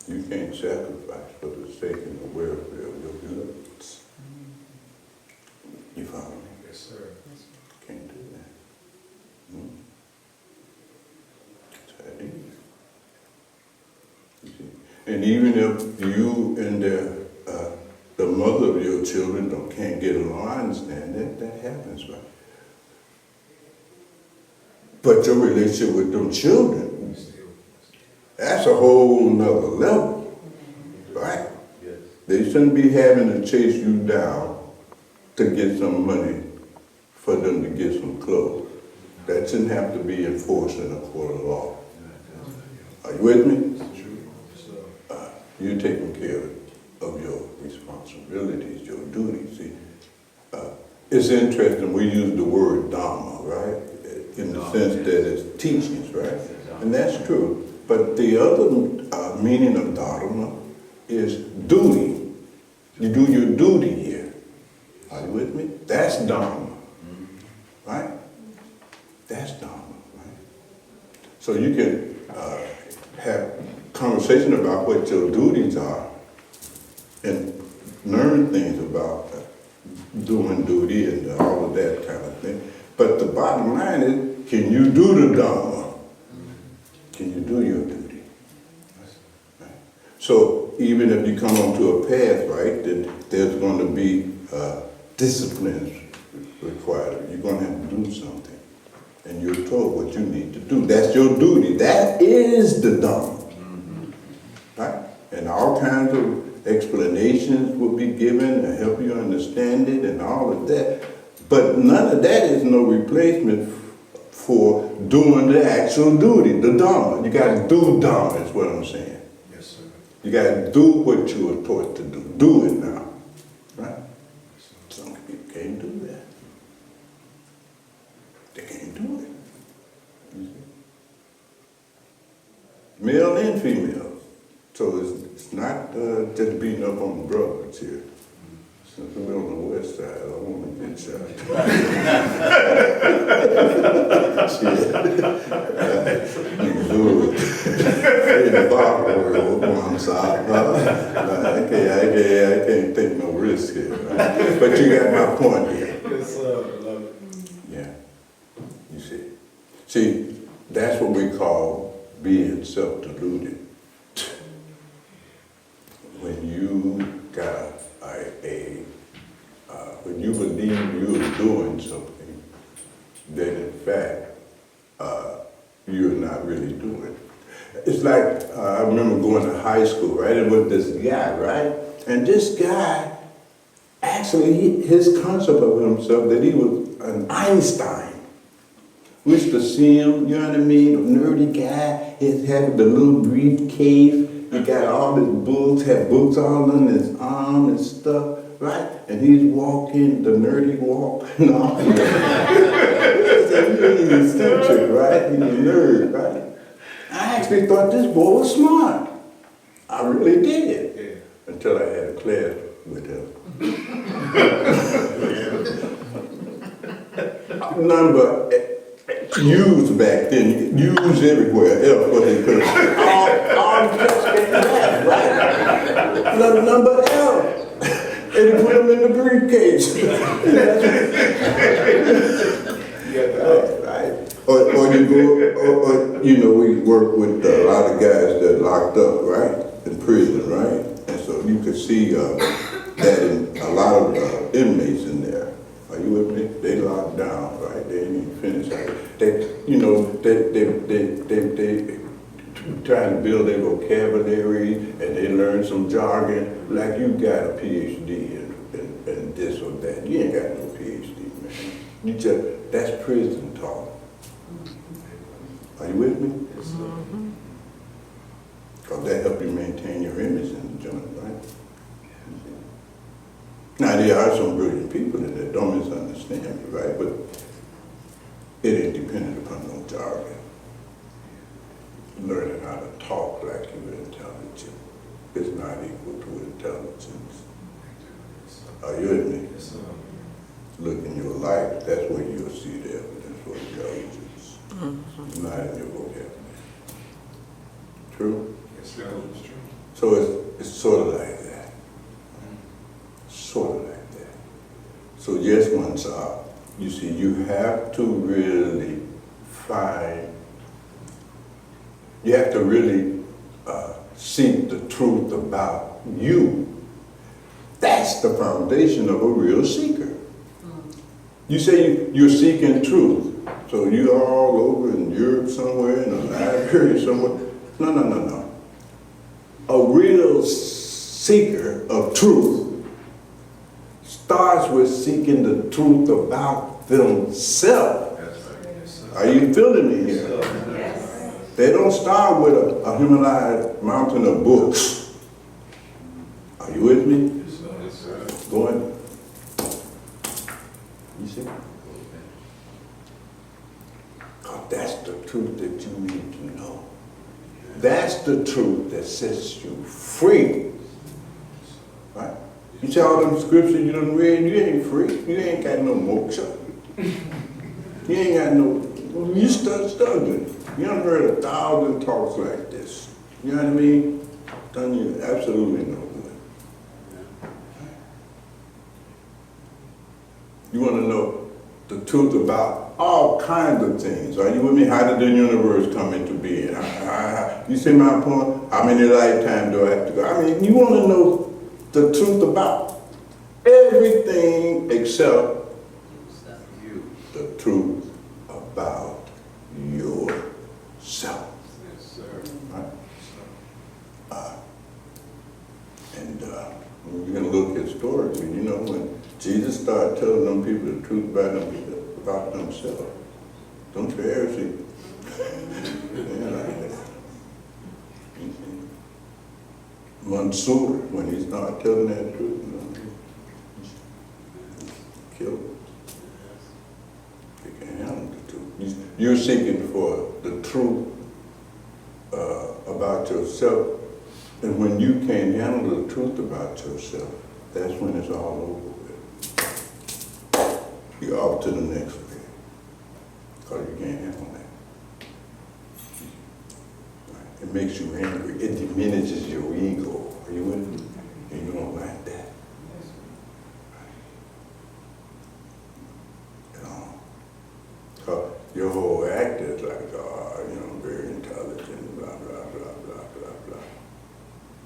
Speaker 2: You can't sacrifice for the sake and the welfare of your beloveds. You follow me?
Speaker 3: Yes, sir.
Speaker 2: Can't do that. That's how it is. You see? And even if you and the mother of your children can't get along, I understand that happens, right? But your relationship with them children, that's a whole nother level, right?
Speaker 5: Yes.
Speaker 2: They shouldn't be having to chase you down to get some money for them to get some clothes. That shouldn't have to be enforced in a court of law. Are you with me? You're taking care of your responsibilities, your duties. See, it's interesting, we use the word Dharma, right? In the sense that it's teachings, right? And that's true. But the other meaning of Dharma is duty. You do your duty here. Are you with me? That's Dharma, right? That's Dharma, right? So you can have conversation about what your duties are and learn things about doing duty and all of that kind of thing. But the bottom line is, can you do the Dharma? Can you do your duty? Right. So even if you come onto a path, right, then there's going to be disciplines required. You're going to have to do something. And you're told what you need to do. That's your duty. That is the Dharma. Right? And all kinds of explanations will be given to help you understand it and all of that. But none of that is no replacement for doing the actual duty, the Dharma. You got to do Dharma is what I'm saying.
Speaker 3: Yes, sir.
Speaker 2: You got to do what you were taught to do. Do it now. Right? Some people can't do that. They can't do it. Male and female. So it's not just beating up on the brothers here. Since we're on the west side, I want to get shot. In the bar world on side, I can't take no risk here. Right? But you got my point here.
Speaker 3: Yes, sir. I love it.
Speaker 2: Yeah, you see. See, that's what we call being self-deluded. When you got when you believe you're doing something that in fact you're not really doing. It's like, I remember going to high school, right? And with this guy, right? And this guy, actually, his concept of himself, that he was an Einstein. We used to see him, you know what I mean? A nerdy guy, he had the little briefcase. He got all his books, had books all on his arm and stuff, right? And he's walking the nerdy walk and all. He's really eccentric, right? He's a nerd, right? I actually thought this boy was smart. I really did. Yeah. Until I had a class with him. None but U's back then. U's everywhere else, what they could have. All just getting that, right? None but L. And he put them in the briefcase. Right. Or you go, or you know, we work with a lot of guys that locked up, right? In prison, right? And so you could see that in a lot of inmates in there. Are you with me? They locked down, right? They didn't even finish. They, you know, they trying to build their vocabulary and they learn some jargon. Like you got a PhD in this or that. You ain't got no PhD, man. You just, that's prison talk. Are you with me? Yes, sir. Because that helps you maintain your image in the joint, right? Now, there are some brilliant people in there, don't misunderstand me, right? But it ain't dependent upon no jargon. Learning how to talk like you're intelligent is not equal to intelligence. Are you with me? Yes, sir. Look in your life, that's where you'll see the evidence for intelligence. Not in your vocabulary. True?
Speaker 6: Yes, sir. It's true.
Speaker 2: So it's sort of like that. Sort of like that. So yes, once you see, you have to really you have to really seek the truth about you. That's the foundation of a real seeker. You say you're seeking truth. So you're all over in Europe somewhere, in a library somewhere. No. A real seeker of truth starts with seeking the truth about themselves. Are you feeling me here? Yes. They don't start with a Himalaya mountain of books. Are you with me? Yes, sir. Go ahead. You see? That's the truth that you need to know. That's the truth that sets you free. Right? You see all them scriptures you done read, you ain't free. You ain't got no moksha. You ain't got no, you studying. You done heard 1,000 talks like this. You know what I mean? Done you absolutely no good. You want to know the truth about all kinds of things. Are you with me? How did the universe come into being? You see my point? How many lifetimes do I have to go? I mean, you want to know the truth about everything except the truth about yourself.
Speaker 6: Yes, sir.
Speaker 2: Right? We're going to look historically, you know, when Jesus started telling them people the truth about themselves. Don't you ever see? Yeah, like that. Mansoor, when he started telling that truth, you know, killed him. You can't handle the truth. You're seeking for the truth about yourself, and when you can't handle the truth about yourself, that's when it's all over with. You're off to the next way, because you can't handle that. Right. It makes you angry. It diminishes your ego. Are you with me? And you don't like that. You know, so your whole act is like, you know, very intelligent, blah, blah, blah, blah, blah,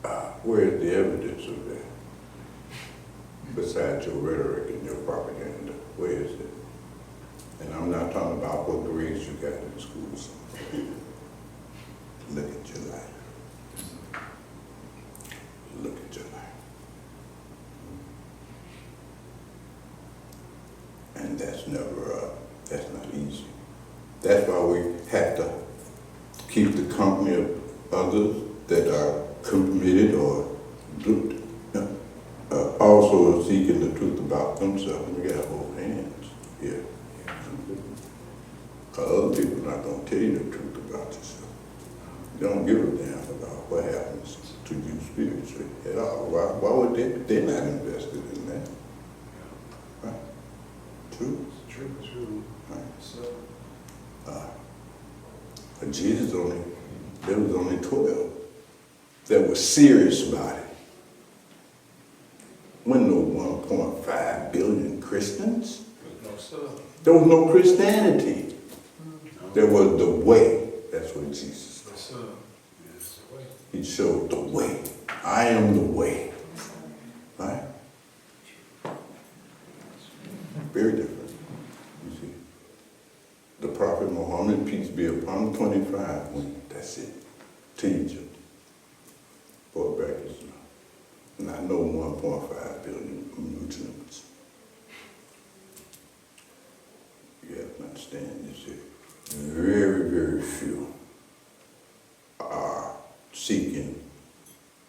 Speaker 2: blah. Where's the evidence of that? Besides your rhetoric and your propaganda, where is it? And I'm not talking about what grades you got in school. look at your life. Look at your life. And that's that's not easy. That's why we have to keep the company of others that are committed or also seeking the truth about themselves. We gotta hold hands here. Because other people are not gonna tell you the truth about yourself. You don't give a damn about what happens to you spiritually at all. Why would they? They're not invested in that. Right? True?
Speaker 6: True.
Speaker 2: Right.
Speaker 6: So,
Speaker 2: But there was only 12 that were serious about it. When no 1.5 billion Christians,
Speaker 6: no, sir.
Speaker 2: there was no Christianity. There was the way. That's what Jesus
Speaker 6: Yes, sir. Yes, sir.
Speaker 2: He showed the way. I am the way. Right? Very different. You see. The Prophet Muhammad, peace be upon him, 25 went. That's it. To Egypt. Brought back Islam. And I know 1.5 billion Muslims. You have to understand, you see. Very, very few are seeking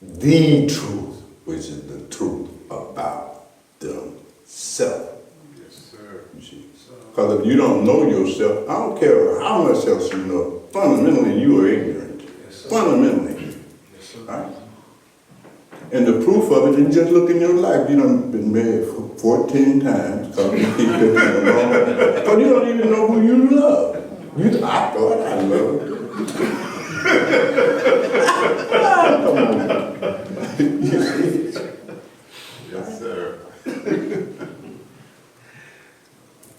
Speaker 2: the truth, which is the truth about themselves.
Speaker 6: Yes, sir.
Speaker 2: You see, because if you don't know yourself, I don't care how much else you know. Fundamentally, you are ignorant.
Speaker 6: Yes, sir.
Speaker 2: Fundamentally,
Speaker 6: Yes, sir.
Speaker 2: right? And the proof of it is just look in your life. You done been married for 14 times because you keep living alone. Because you don't even know who you love. I thought I loved you. Come on. You see?
Speaker 5: Yes, sir.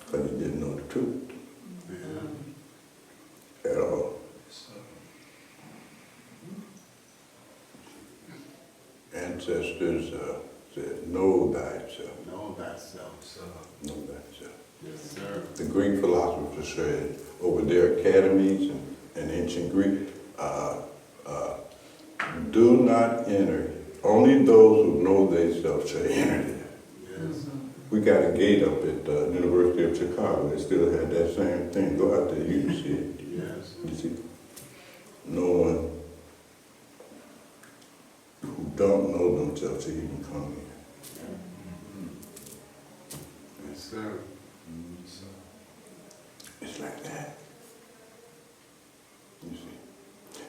Speaker 2: Because you didn't know the truth at all. Ancestors said, know thyself.
Speaker 5: Know thyself, sir.
Speaker 2: Know thyself.
Speaker 5: Yes, sir.
Speaker 2: The Greek philosophers said over their academies and ancient Greek, do not enter. Only those who know themselves shall enter there.
Speaker 5: Yes.
Speaker 2: We got a gate up at the University of Chicago. They still had that same thing. Go out there, you can see it.
Speaker 5: Yes.
Speaker 2: You see, no one who don't know themselves should even come here.
Speaker 5: Yes, sir.
Speaker 2: It's like that. You see.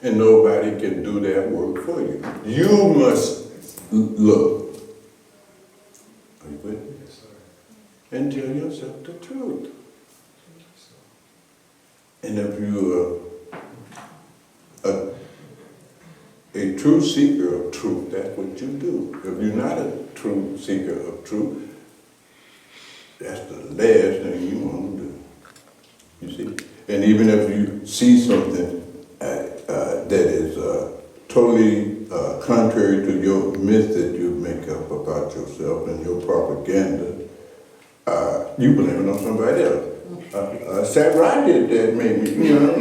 Speaker 2: And nobody can do that work for you. You must look. Are you with me?
Speaker 6: Yes, sir.
Speaker 2: And tell yourself the truth. And if you are a true seeker of truth, that's what you do. If you're not a true seeker of truth, that's the last thing you want to do. You see? And even if you see something that is totally contrary to your myth that you make up about yourself and your propaganda, you blame it on somebody else. Satsang did that, made me, you know.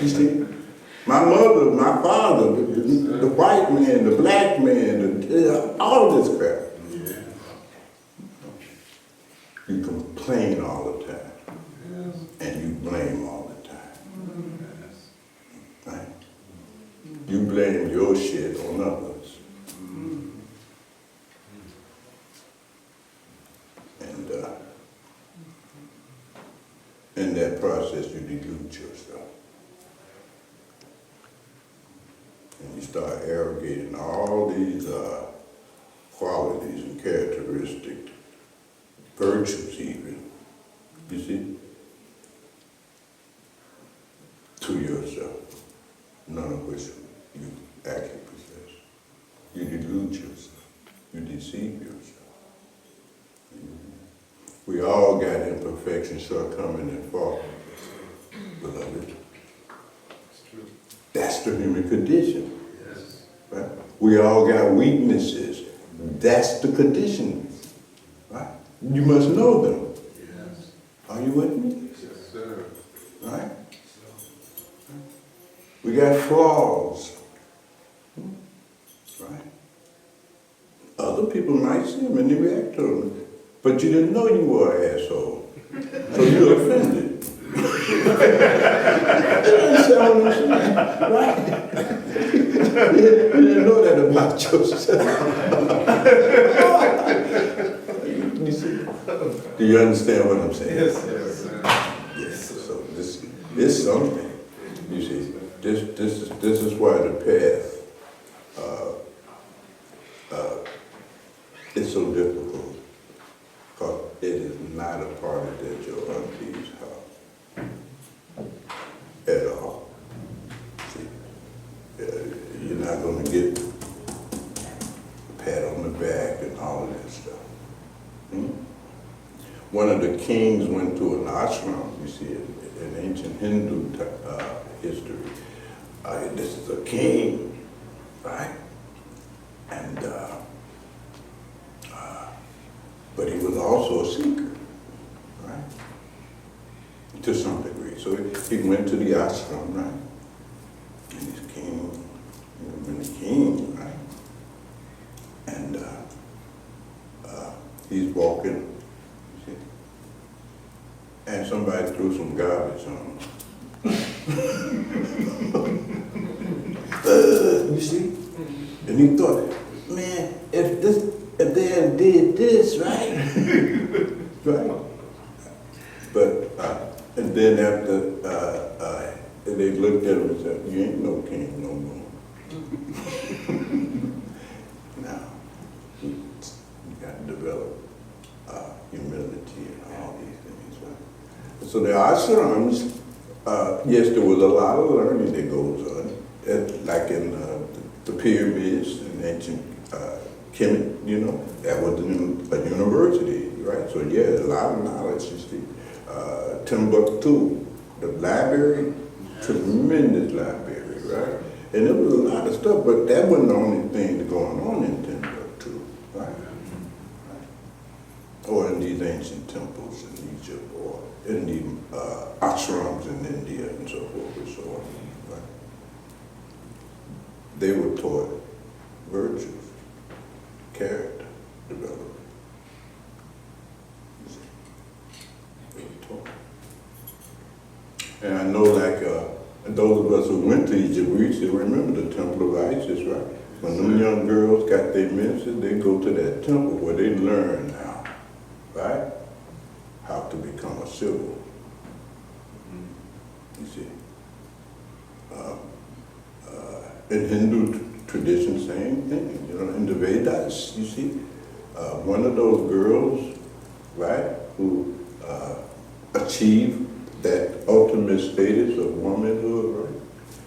Speaker 2: You see? My mother, my father, the white man, the black man, all of this crap.
Speaker 5: Yeah.
Speaker 2: You complain all the time.
Speaker 5: Yes.
Speaker 2: And you blame all the time.
Speaker 5: Yes.
Speaker 2: Right? You blame your shit on others. And in that process, you delude yourself. And you start arrogating all these qualities and characteristics, virtues even, you see, to yourself, none of which you actually possess. You delude yourself. You deceive yourself. We all got imperfections, shortcomings, and faults, beloved.
Speaker 6: It's true.
Speaker 2: That's the human condition.
Speaker 5: Yes.
Speaker 2: Right? We all got weaknesses. That's the condition. Right? You must know them.
Speaker 5: Yes.
Speaker 2: Are you with me?
Speaker 5: Yes, sir.
Speaker 2: Right? We got flaws. Right? Other people might see them and they react to them. But you didn't know you were an asshole. So you're offended. You understand what I'm saying? Right? You didn't know that about yourself. You see? Do you understand what I'm saying?
Speaker 6: Yes, sir.
Speaker 2: Yes. So this is something. You see, this is why the path is so difficult, because it is not a party at your auntie's house at all. See, you're not going to get a pat on the back and all of that stuff. One of the kings went to an ashram, you see, in ancient Hindu history. This is a king, right? And but he was also a seeker, right? To some degree. So he went to the ashram, right? And he's king, and the king, right? And he's walking, you see, and somebody threw some garbage on him. You see? And he thought, man, if they had did this, right? Right? But, and then after, they looked at him and said, you ain't no king no more. Now, you got to develop humility and all these things, right? So the ashrams, yes, there was a lot of learning that goes on, like in the pyramids in ancient Kemet, you know, that was a university, right? So yeah, a lot of knowledge, you see. Timbuktu, the library, tremendous library, right? And there was a lot of stuff, but that wasn't the only thing going on in Timbuktu, right? Or in these ancient temples in Egypt, or in the ashrams in India and so forth and so on, right? They were taught virtues, character development. They were taught. And I know, like, those of us who went to Egypt, we still remember the Temple of Isis, right? When them young girls got their menses, they go to that temple where they learn how, right? How to become a civil. You see. In Hindu tradition, same thing. You know, in the Vedas, you see, one of those girls, right, who achieved that ultimate status of womanhood, right,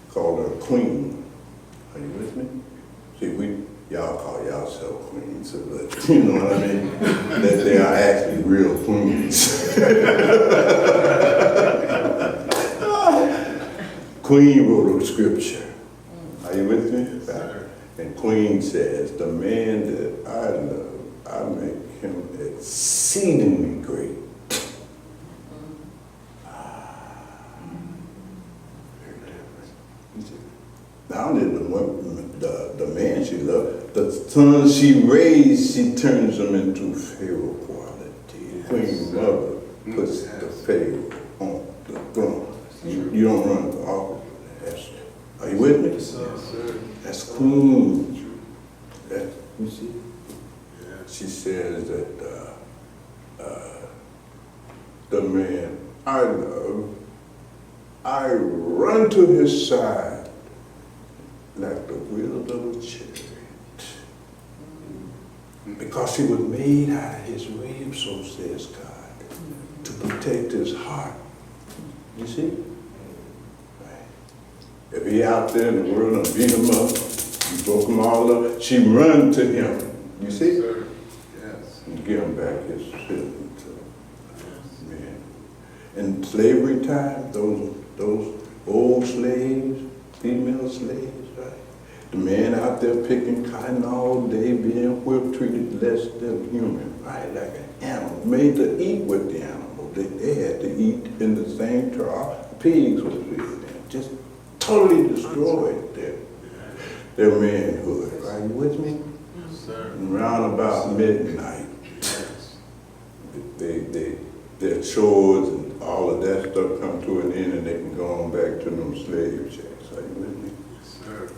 Speaker 2: called her queen. Are you with me? See, y'all call yourself queens, but you know what I mean? That they are actually real queens. Queen wrote a scripture. Are you with me? And Queen says, the man that I love, I make him exceedingly great. Not only the man she loved, the son she raised, she turns them into Pharaoh quality. Queen Mother puts the Pharaoh on the throne. You don't run for office. Are you with me?
Speaker 6: Yes, sir.
Speaker 2: That's Queen. That, you see? She says that the man I love, I run to his side like the wheels of a chariot. Because he was made out of his ribs, so says God, to protect his heart. You see? Right. If he out there in the world and beat him up, he broke them all up, she run to him. You see?
Speaker 6: Sir. Yes.
Speaker 2: And give him back his feelings. Man. In slavery time, those old slaves, female slaves, right? The man out there picking cotton all day, being whipped, treated less than human, right? Like an animal, made to eat with the animal. They had to eat in the same trough pigs were feeding them. Just totally destroyed their manhood. Are you with me?
Speaker 5: Yes, sir.
Speaker 2: And round about midnight,
Speaker 5: Yes.
Speaker 2: their chores and all of that stuff come to an end, and they can go on back to them slave checks. Are you with me?
Speaker 5: Yes, sir.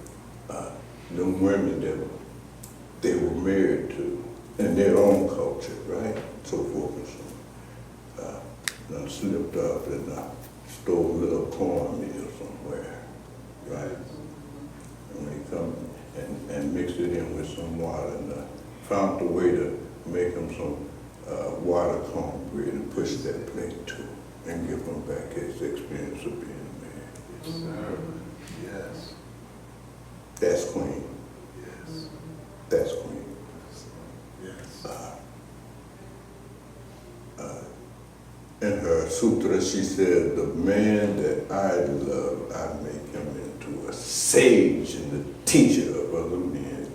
Speaker 2: Them women that they were married to in their own culture, right? So forth and so on. Done slipped up and stole a little cornmeal somewhere, right? And they come and mix it in with some water and found a way to make them some water cornbread and push that plate to and give them back his experience of being married.
Speaker 5: Yes, sir. Yes.
Speaker 2: That's queen.
Speaker 5: Yes.
Speaker 2: That's queen.
Speaker 5: Yes.
Speaker 2: In her sutra, she said, the man that I love, I make him into a sage and the teacher of other men.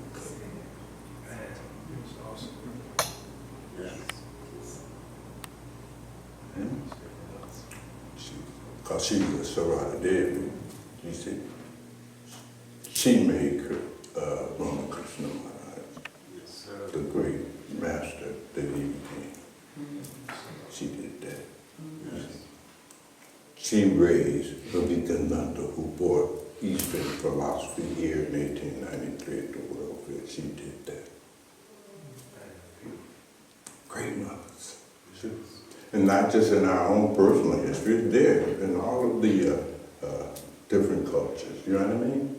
Speaker 5: Yes.
Speaker 2: Because she was a Sarada Devi, you see. She made Ramakrishna Maharaj
Speaker 5: Yes, sir.
Speaker 2: the great master that he became. She did that.
Speaker 5: Yes.
Speaker 2: She raised Vivekananda, who brought Eastern philosophy here in 1893 at the World Fair. She did that. Great mothers. And not just in our own personal history, it's there in all of the different cultures. You know what I mean?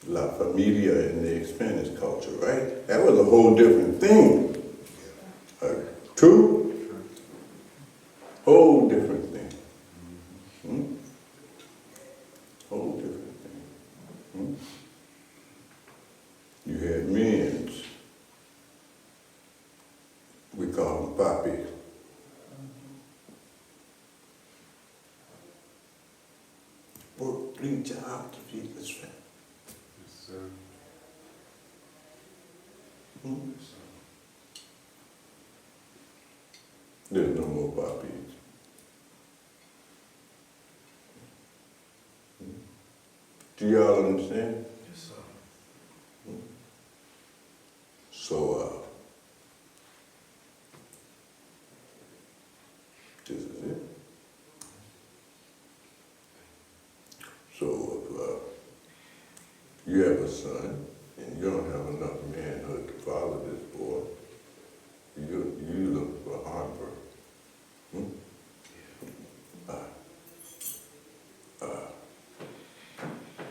Speaker 2: La Familia in the Spanish culture, right? That was a whole different thing. True? Whole different thing. Whole different thing. You had men, we call them papi. Work 3 jobs to feed this family.
Speaker 5: Yes, sir.
Speaker 2: There's no more poppies. Do y'all understand?
Speaker 6: Yes, sir.
Speaker 2: So, this is it. So, if you have a son and you don't have enough manhood to father this boy, you look for Harvard.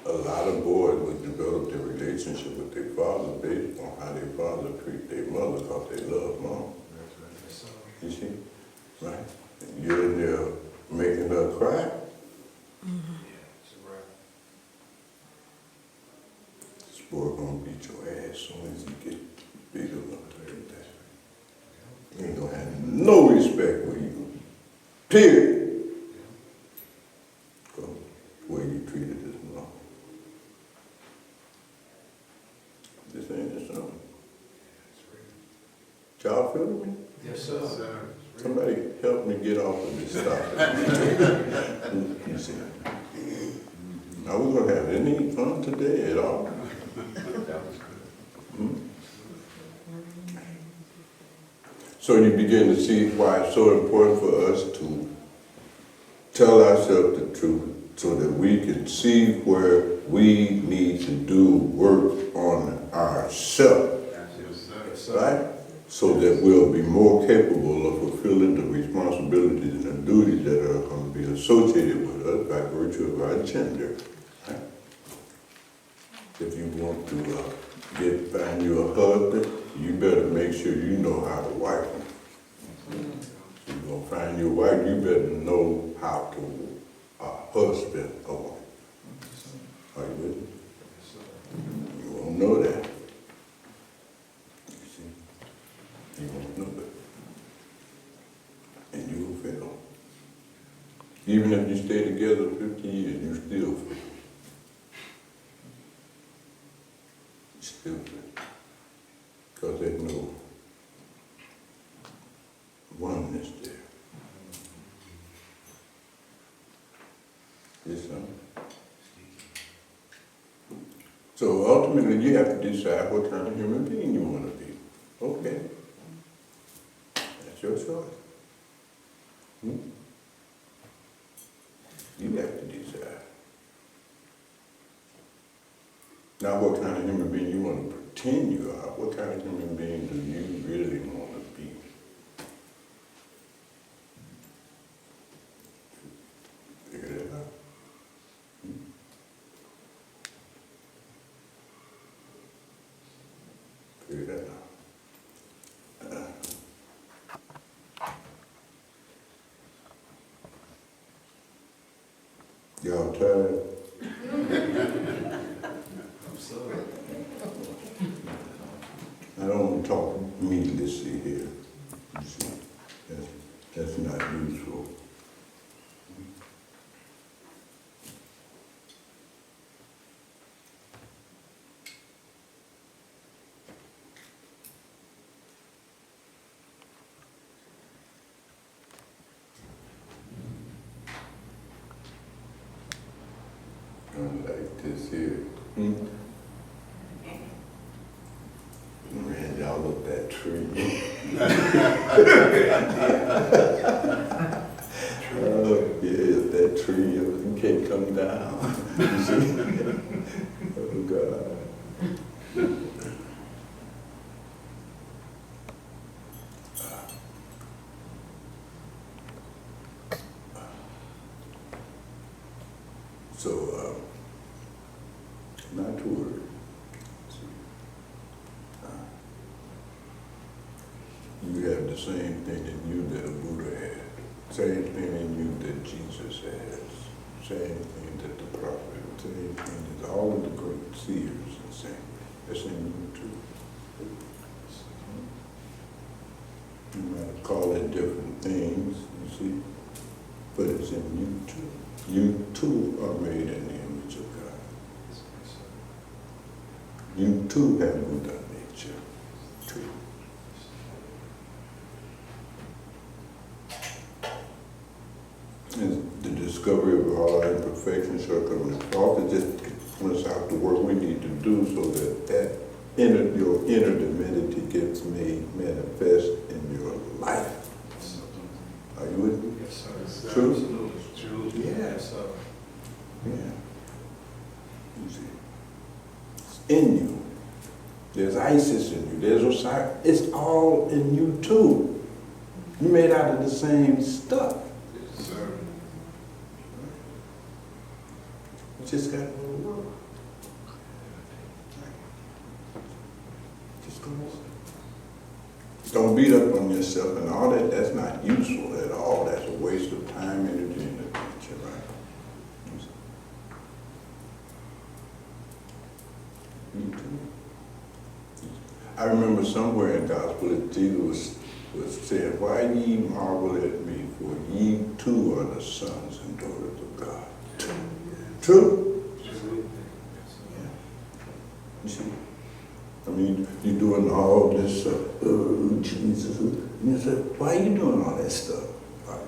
Speaker 2: A lot of boys would develop their relationship with their father based on how their father treat their mother because they love mom.
Speaker 6: Yes, sir.
Speaker 2: You see? Right? And you're in there making her cry.
Speaker 6: Yeah, it's a wrap.
Speaker 2: This boy gonna beat your ass as soon as he get big enough to do that. He ain't gonna have no respect for you. Period. Because the way you treated his mom. This ain't the song. Y'all feeling me?
Speaker 6: Yes, sir.
Speaker 5: Yes, sir.
Speaker 2: Somebody help me get off of this stuff. You see? Are we gonna have any fun today at all?
Speaker 5: That was good.
Speaker 2: So you begin to see why it's so important for us to tell ourselves the truth so that we can see where we need to do work on ourselves,
Speaker 5: Yes, sir.
Speaker 2: right? So that we'll be more capable of fulfilling the responsibilities and the duties that are going to be associated with us by virtue of our gender. Right? If you want to find you a husband, you better make sure you know how to wife him. If you're going to find your wife, you better know how to husband a wife. Are you with me? You won't know that. You see? You won't know that. And you will fail. Even if you stay together 50 years, you still fail. You still fail. Because there's no oneness there. So ultimately, you have to decide what kind of human being you want to be. Okay. That's your choice. You have to decide. Now, what kind of human being you want to pretend you are? What kind of human being do you really want to be? Figure it out. Figure that out. Y'all tired?
Speaker 6: I'm sorry.
Speaker 2: I don't want to talk needlessly here. You see, that's not useful. Like this here. Man, y'all look that tree. Oh, yeah, that tree, you can't come down. You see? Oh, God. So, not to worry. You have the same thing in you that a Buddha had, same thing in you that Jesus has, same thing that the prophet, same thing that all of the great seers are saying. That's in you too. You might call it different things, you see, but it's in you too. You too are made in the image of God. You too have Buddha nature, too. And the discovery of all our imperfections, shortcomings, and faults, it just points out the work we need to do so that your inner divinity gets made manifest in your life. Are you with me?
Speaker 6: Yes, sir.
Speaker 2: True?
Speaker 6: Absolutely. True.
Speaker 2: Yeah.
Speaker 6: Yes, sir.
Speaker 2: Yeah. You see, it's in you. There's Isis in you. There's Osiris. It's all in you too. You're made out of the same stuff.
Speaker 6: Yes, sir.
Speaker 2: You just got to work. Just go work. Don't beat up on yourself and all that. That's not useful at all. That's a waste of time, energy, and attention, right? You too. I remember somewhere in the gospel that Jesus was saying, "Why ye marvel at me? For ye too are the sons and daughters of God." True? Yeah. You see? I mean, you're doing all this stuff, oh, Jesus. And you say, why are you doing all that stuff?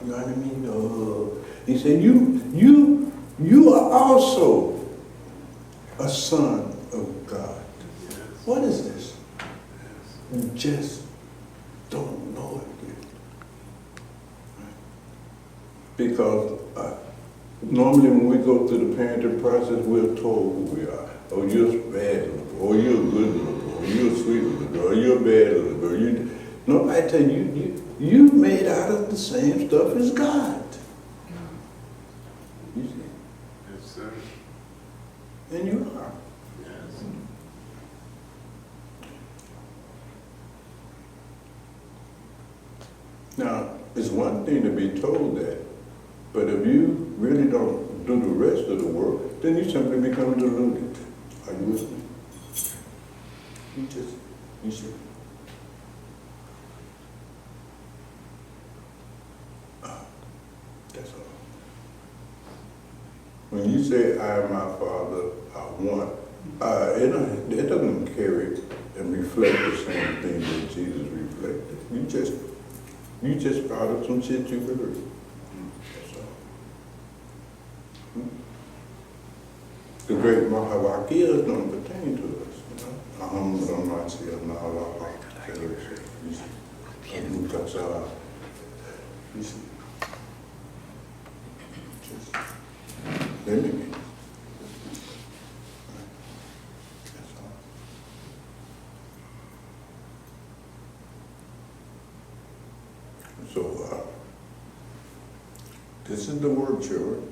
Speaker 2: You know what I mean? He said, you are also a son of God. What is this? You just don't know it yet. Right? Because normally when we go through the parenting process, we're told who we are. Oh, you're a bad little girl, or you're a good little girl, or you're a sweet little girl, or you're a bad little girl. No, I tell you made out of the same stuff as God. You see?
Speaker 5: Yes, sir.
Speaker 2: And you are.
Speaker 5: Yes.
Speaker 2: Now, it's one thing to be told that, but if you really don't do the rest of the work, then you simply become deluded. Are you with me? You should. That's all. When you say, I am my Father, I want, it doesn't carry and reflect the same thing that Jesus reflected. You just brought up some shit you heard. That's all. The great Mahavakyas don't pertain Nunca sabe. You see. Just mimicking. That's all. So, this is the word, children.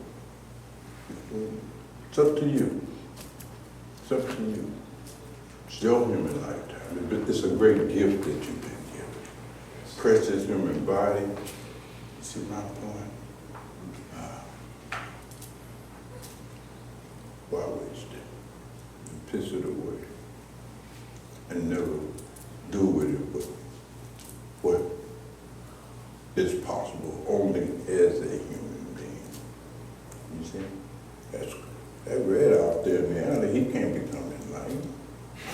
Speaker 2: It's up to you. It's up to you. It's your human lifetime. It's a great gift that you've been given. Precious human body. See my point? Why waste it? And piss it away. And never do with it what is possible only as a human being. You see? That's that red out there in the alley, he can't become enlightened.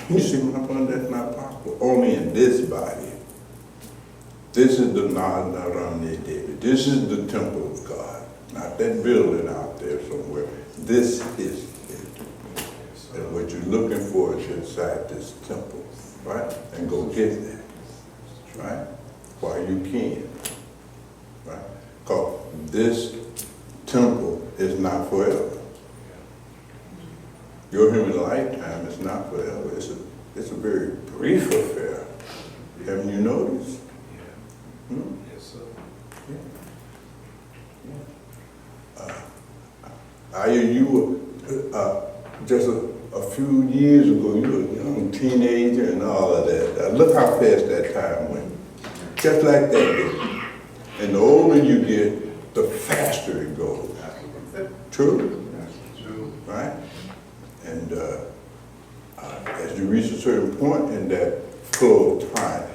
Speaker 2: You see my point? That's not possible. Only in this body. This is the Naramne David. This is the temple of God. Not that building out there somewhere. This is it. And what you're looking for is inside this temple, right? And go get that, right? While you can, right? Because this temple is not forever. Your human lifetime is not forever. It's a very brief affair. Haven't you noticed?
Speaker 6: Yes, sir.
Speaker 2: You were just a few years ago, you were a young teenager and all of that. Look how fast that time went. Just like that. And the older you get, the faster it goes. True?
Speaker 6: True.
Speaker 2: Right? And as you reach a certain point in that flow of time,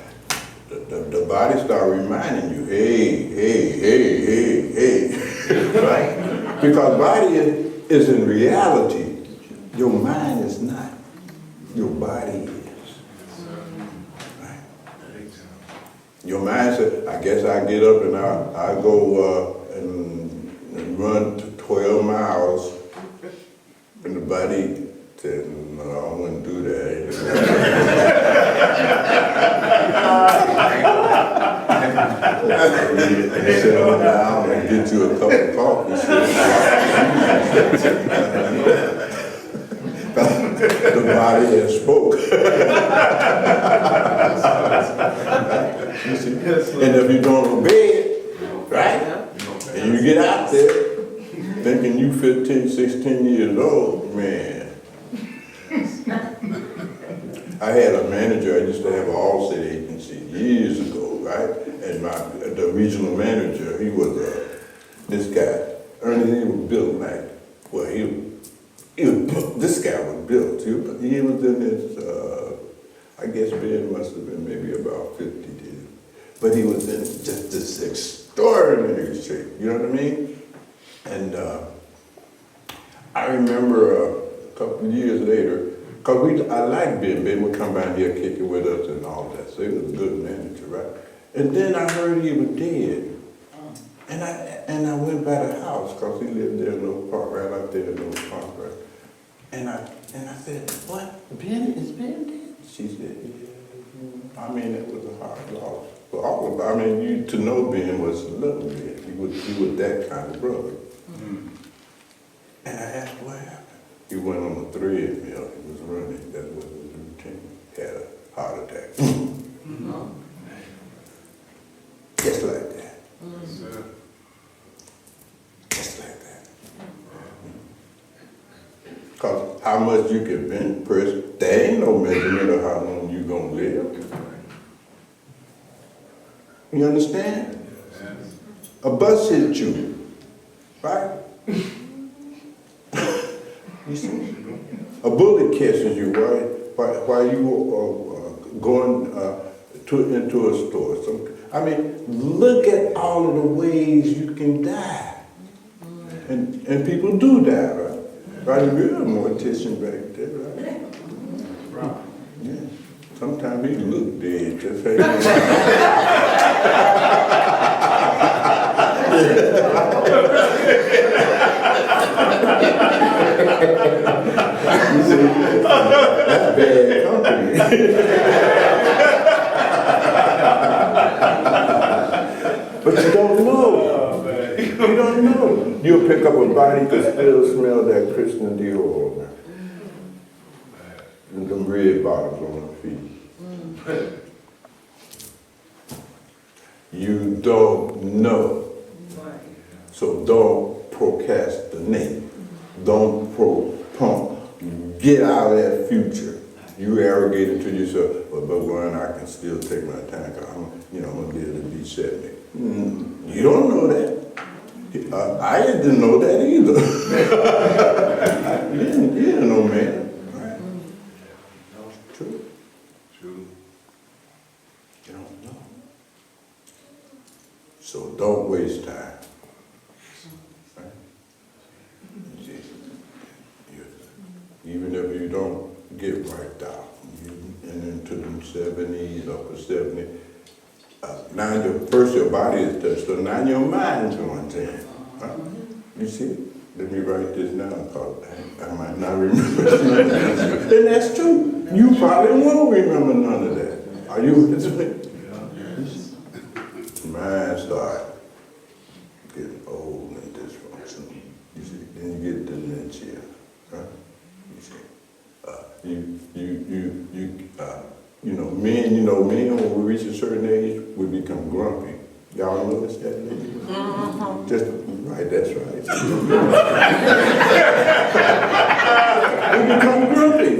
Speaker 2: the body start reminding you, hey, right? Because body is in reality, your mind is not. Your body is. Right? Your mind said, I guess I get up and I go and run 12 miles, and the body said, no, I wouldn't do that. Settle down and get you a cup of coffee. The body has spoke. You see? And if you don't obey it, right? And you get out there thinking you 15, 16 years old, man. I had a manager, I used to have an Allstate agency years ago, right? And the regional manager, he was this guy. Ernie, he was built like, well, this guy was built. He was in his, I guess Ben must have been maybe about 50 then. But he was in just this extraordinary shape, you know what I mean? And I remember a couple of years later, because I liked Ben. Ben would come by here, kick it with us and all that. So he was a good manager, right? And then I heard he was dead. And I went by the house, because he lived there in Oak Park, right out there in Oak Park, right? And I said, what? Is Ben dead? She said, yeah. I mean, it was a hard loss. For all of us. I mean, to know Ben was to love Ben. He was that kind of brother. And I asked, what happened? He went on a treadmill. He was running. That was his routine. He had a heart attack. Just like that.
Speaker 6: Yes, sir.
Speaker 2: Just like that. Because how much you can bench press, there ain't no measurement of how long you gonna live. You understand?
Speaker 6: Yes.
Speaker 2: A bus hit you, right? You see? A bullet catches you while you going into a store. I mean, look at all of the ways you can die. And people do die, right? Right, we're a mortician back there, right? Yeah. Sometimes he look dead, just hanging around. You see, that's bad company. pick up a body, you could still smell that Christian Dior oil now. And them red bottles on her feet. You don't know. So don't procrastinate. Don't pump. Get out of that future. You arrogate to yourself, well, Bhagwan, I can still take my time, because I'm going to live to be 70. You don't know that. I didn't know that either. you didn't know, man. Right? True.
Speaker 6: True.
Speaker 2: You don't know. So don't waste time. Right? Even if you don't get wiped out, you into the 70s, upper 70s, now your body is touched, so now your mind's going to change. Right? You see? Let me write this down, because I might not remember none of that. And that's true. You probably won't remember none of that. Are you with me? Mind start getting old and dysfunctional. You see? Then you get dementia. Right? You see? Men, when we reach a certain age, we become grumpy. Y'all notice that, lady? Just right, that's right. We become grumpy.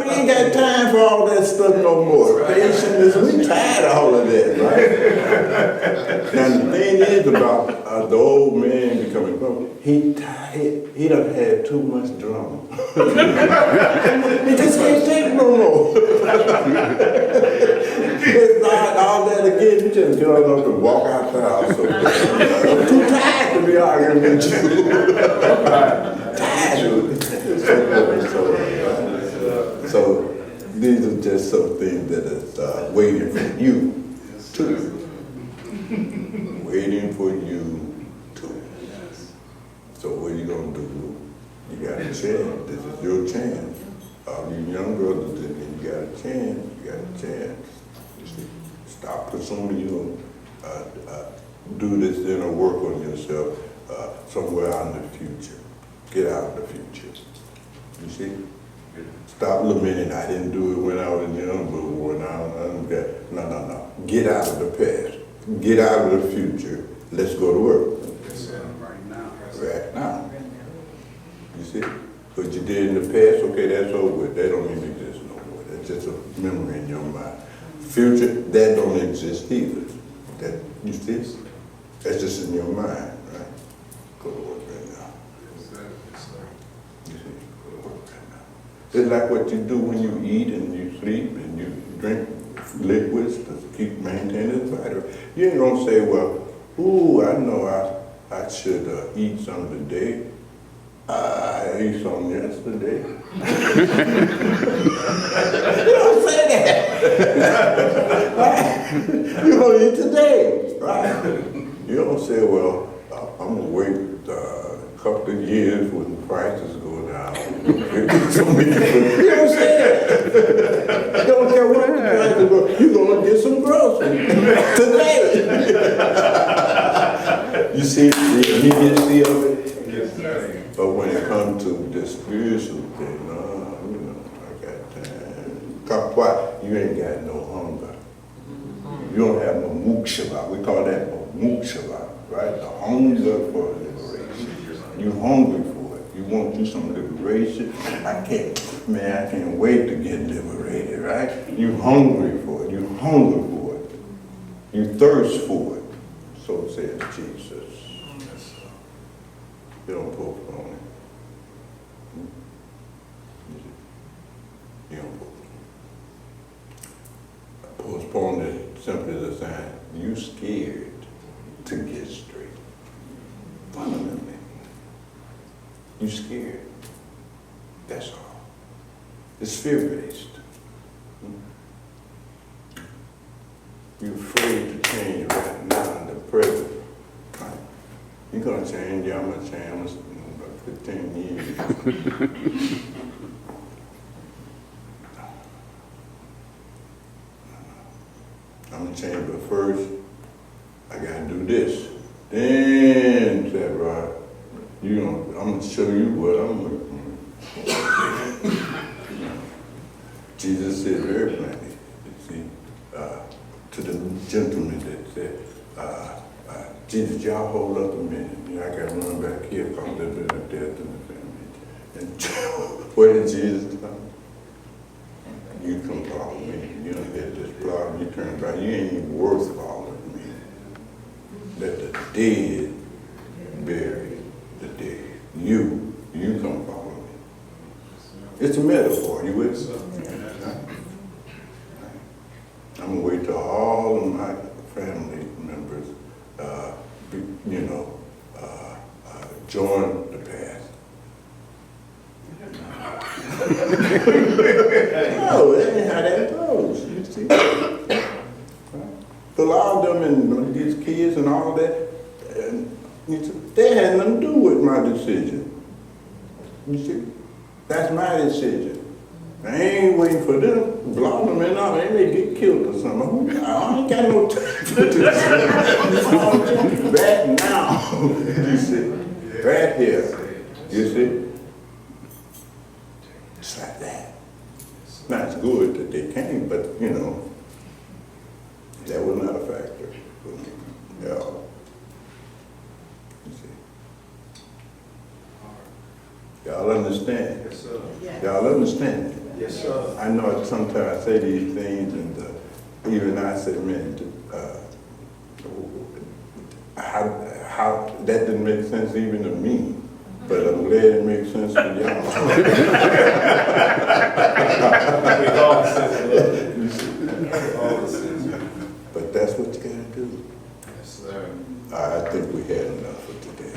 Speaker 2: We ain't got time for all that stuff no more. Patience, we tired of all of that, right? Now the thing is about the old man becoming grumpy, he done had too much drama. He just can't take no more. It's not all that again. You just get on up and walk out the house. So, I'm too tired to be arguing with you. Tired. So these are just some things that is waiting for you too. Waiting for you too. So what are you gonna do? You got a chance. This is your chance. All you young brothers, you got a chance. You got a chance. You see? Stop presuming you're gonna do this inner work on yourself somewhere out in the future. Get out of the future. You see? Stop lamenting, I didn't do it when I was young, but when no. Get out of the past. Get out of the future. Let's go to work.
Speaker 6: Right now.
Speaker 2: Right now. You see? What you did in the past, okay, that's over with. That don't even exist no more. That's just a memory in your mind. Future, that don't exist either. That, you see? That's just in your mind, right? Go to work right now. You see? Go to work right now. It's like what you do when you eat and you sleep and you drink liquids to keep maintaining the body. You ain't gonna say, well, ooh, I know I should eat some today. I ate some yesterday. You don't say that. You're gonna eat today, right? You don't say, well, I'm gonna wait a couple of years when the prices go down. You don't say that. You don't care what the prices go. You're gonna get some groceries today. You see the immediacy of it?
Speaker 6: Yes, sir.
Speaker 2: But when it comes to the spiritual thing, I got time. Why? You ain't got no hunger. You don't have no mukshava. We call that mukshava, right? The hunger for liberation. You hungry for it. You want you some liberation. I can't wait to get liberated, right? You hungry for it. You hunger for it. You thirst for it. So says Jesus. You don't postpone it. You don't postpone it. Simply the sign you scared to get straight. Fundamentally. You scared. That's all. It's fear-based. You're afraid to change right now in the present. Right? You're going to change, I'm going to change in about 15 years. I'm going to change, but first, I got to do this. Then, said, right. I'm gonna show you what I'm working with. Jesus said very plainly, you see, to the gentleman that said, Jesus, y'all hold up a minute. I gotta run back here because there's been a death in the family. And what did Jesus tell him? You come follow me. You don't get this problem. You turn back. You ain't even worth following me. Let the dead bury the dead. You come follow me. It's a metaphor. You with me? I'm gonna wait till all of my family members, join the path. No, that ain't how that goes. You see, but all of them and these kids and all that, they had nothing to do with my decision. You see, that's my decision. I ain't waiting for them. Block them in off. They may get killed or something. I ain't got no time for this. Back now. You see, right here. You see, just like that. Not as good that they came, but that was not a factor for me. Yeah. You see. Y'all understand?
Speaker 3: Yes, sir.
Speaker 2: Y'all understand?
Speaker 3: Yes, sir.
Speaker 2: I know sometimes I say these things, and even I say, man, how that didn't make sense even to me, but I'm glad it makes sense to y'all. But that's what you gotta do.
Speaker 3: Yes, sir.
Speaker 2: I think we had enough for today.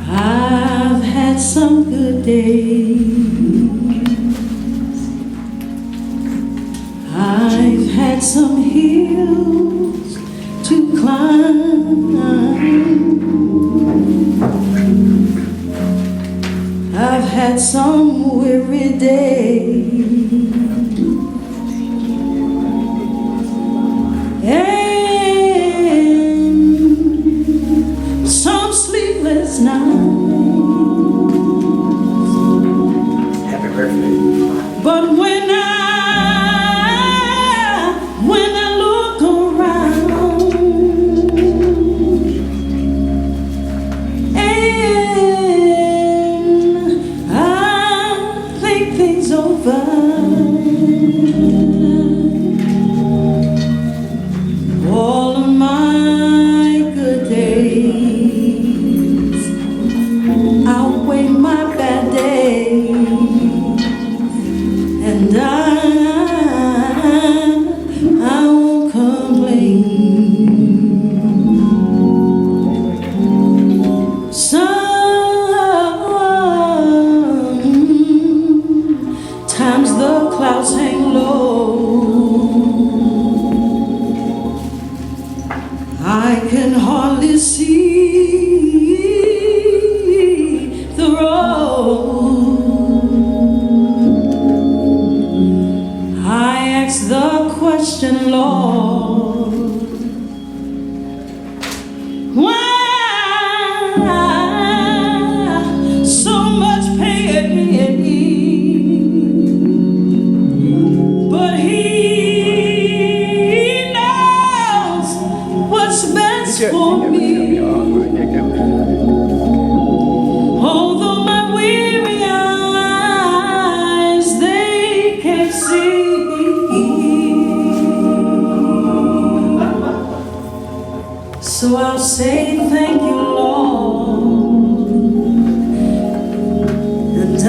Speaker 8: I've had some good days. I've had some hills to climb. I've had some weary days. And some sleepless nights.
Speaker 3: Happy birthday.
Speaker 8: But when I look around and I think things over, all of my good days outweigh my bad days. And I won't complain. Sometimes the clouds hang low. I can hardly see the road. I for me. Although my weary eyes, they can't see. So I'll say thank you, Lord, and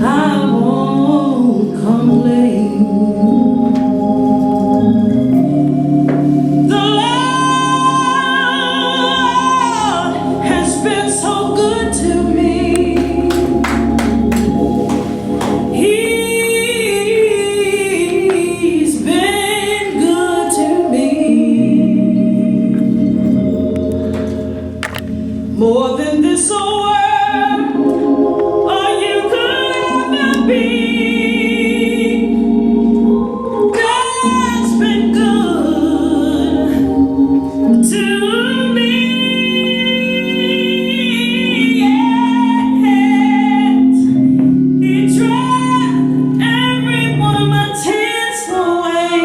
Speaker 8: I won't complain. The Lord has been so good to me. He's been good to me. More than this old world or you could ever be. God's been good to me. Yes, He dried every one of my tears away.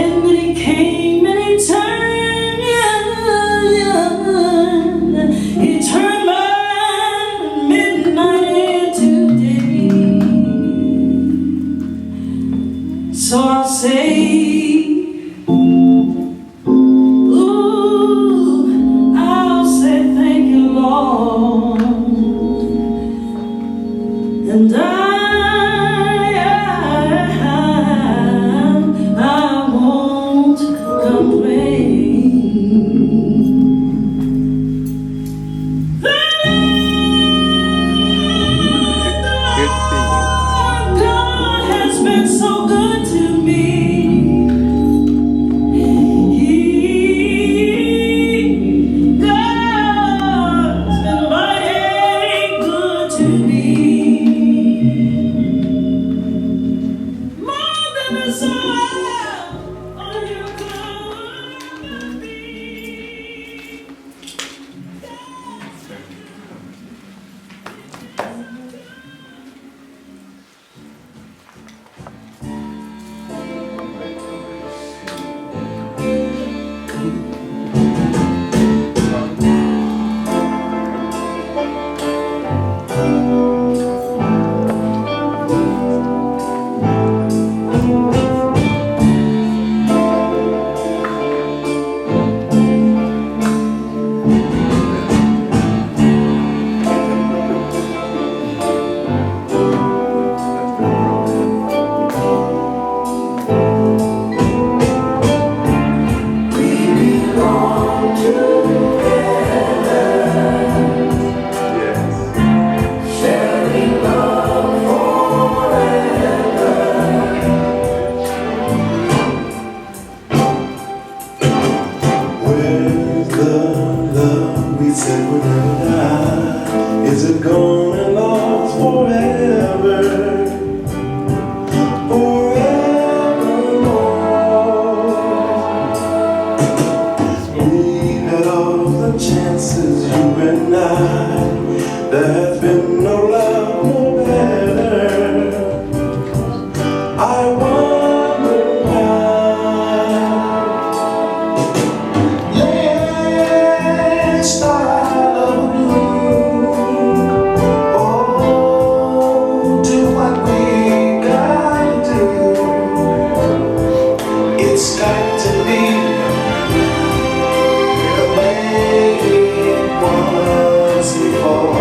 Speaker 8: And when He came and He turned my midnight into day. So I'll say, ooh, I'll say thank you, Lord, and I won't complain. God has been so good to me. God's been mighty good to me. More than a soul, all you could be.
Speaker 3: Where's the love we said would never die? Is it gone and lost forever? Forevermore. We had all the chances, you and I. There has been no love more better. I wonder why. Last I love you. Oh, do what we gotta do. It's got to be the way it was before.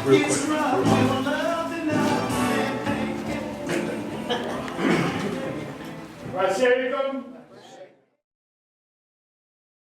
Speaker 3: real quick.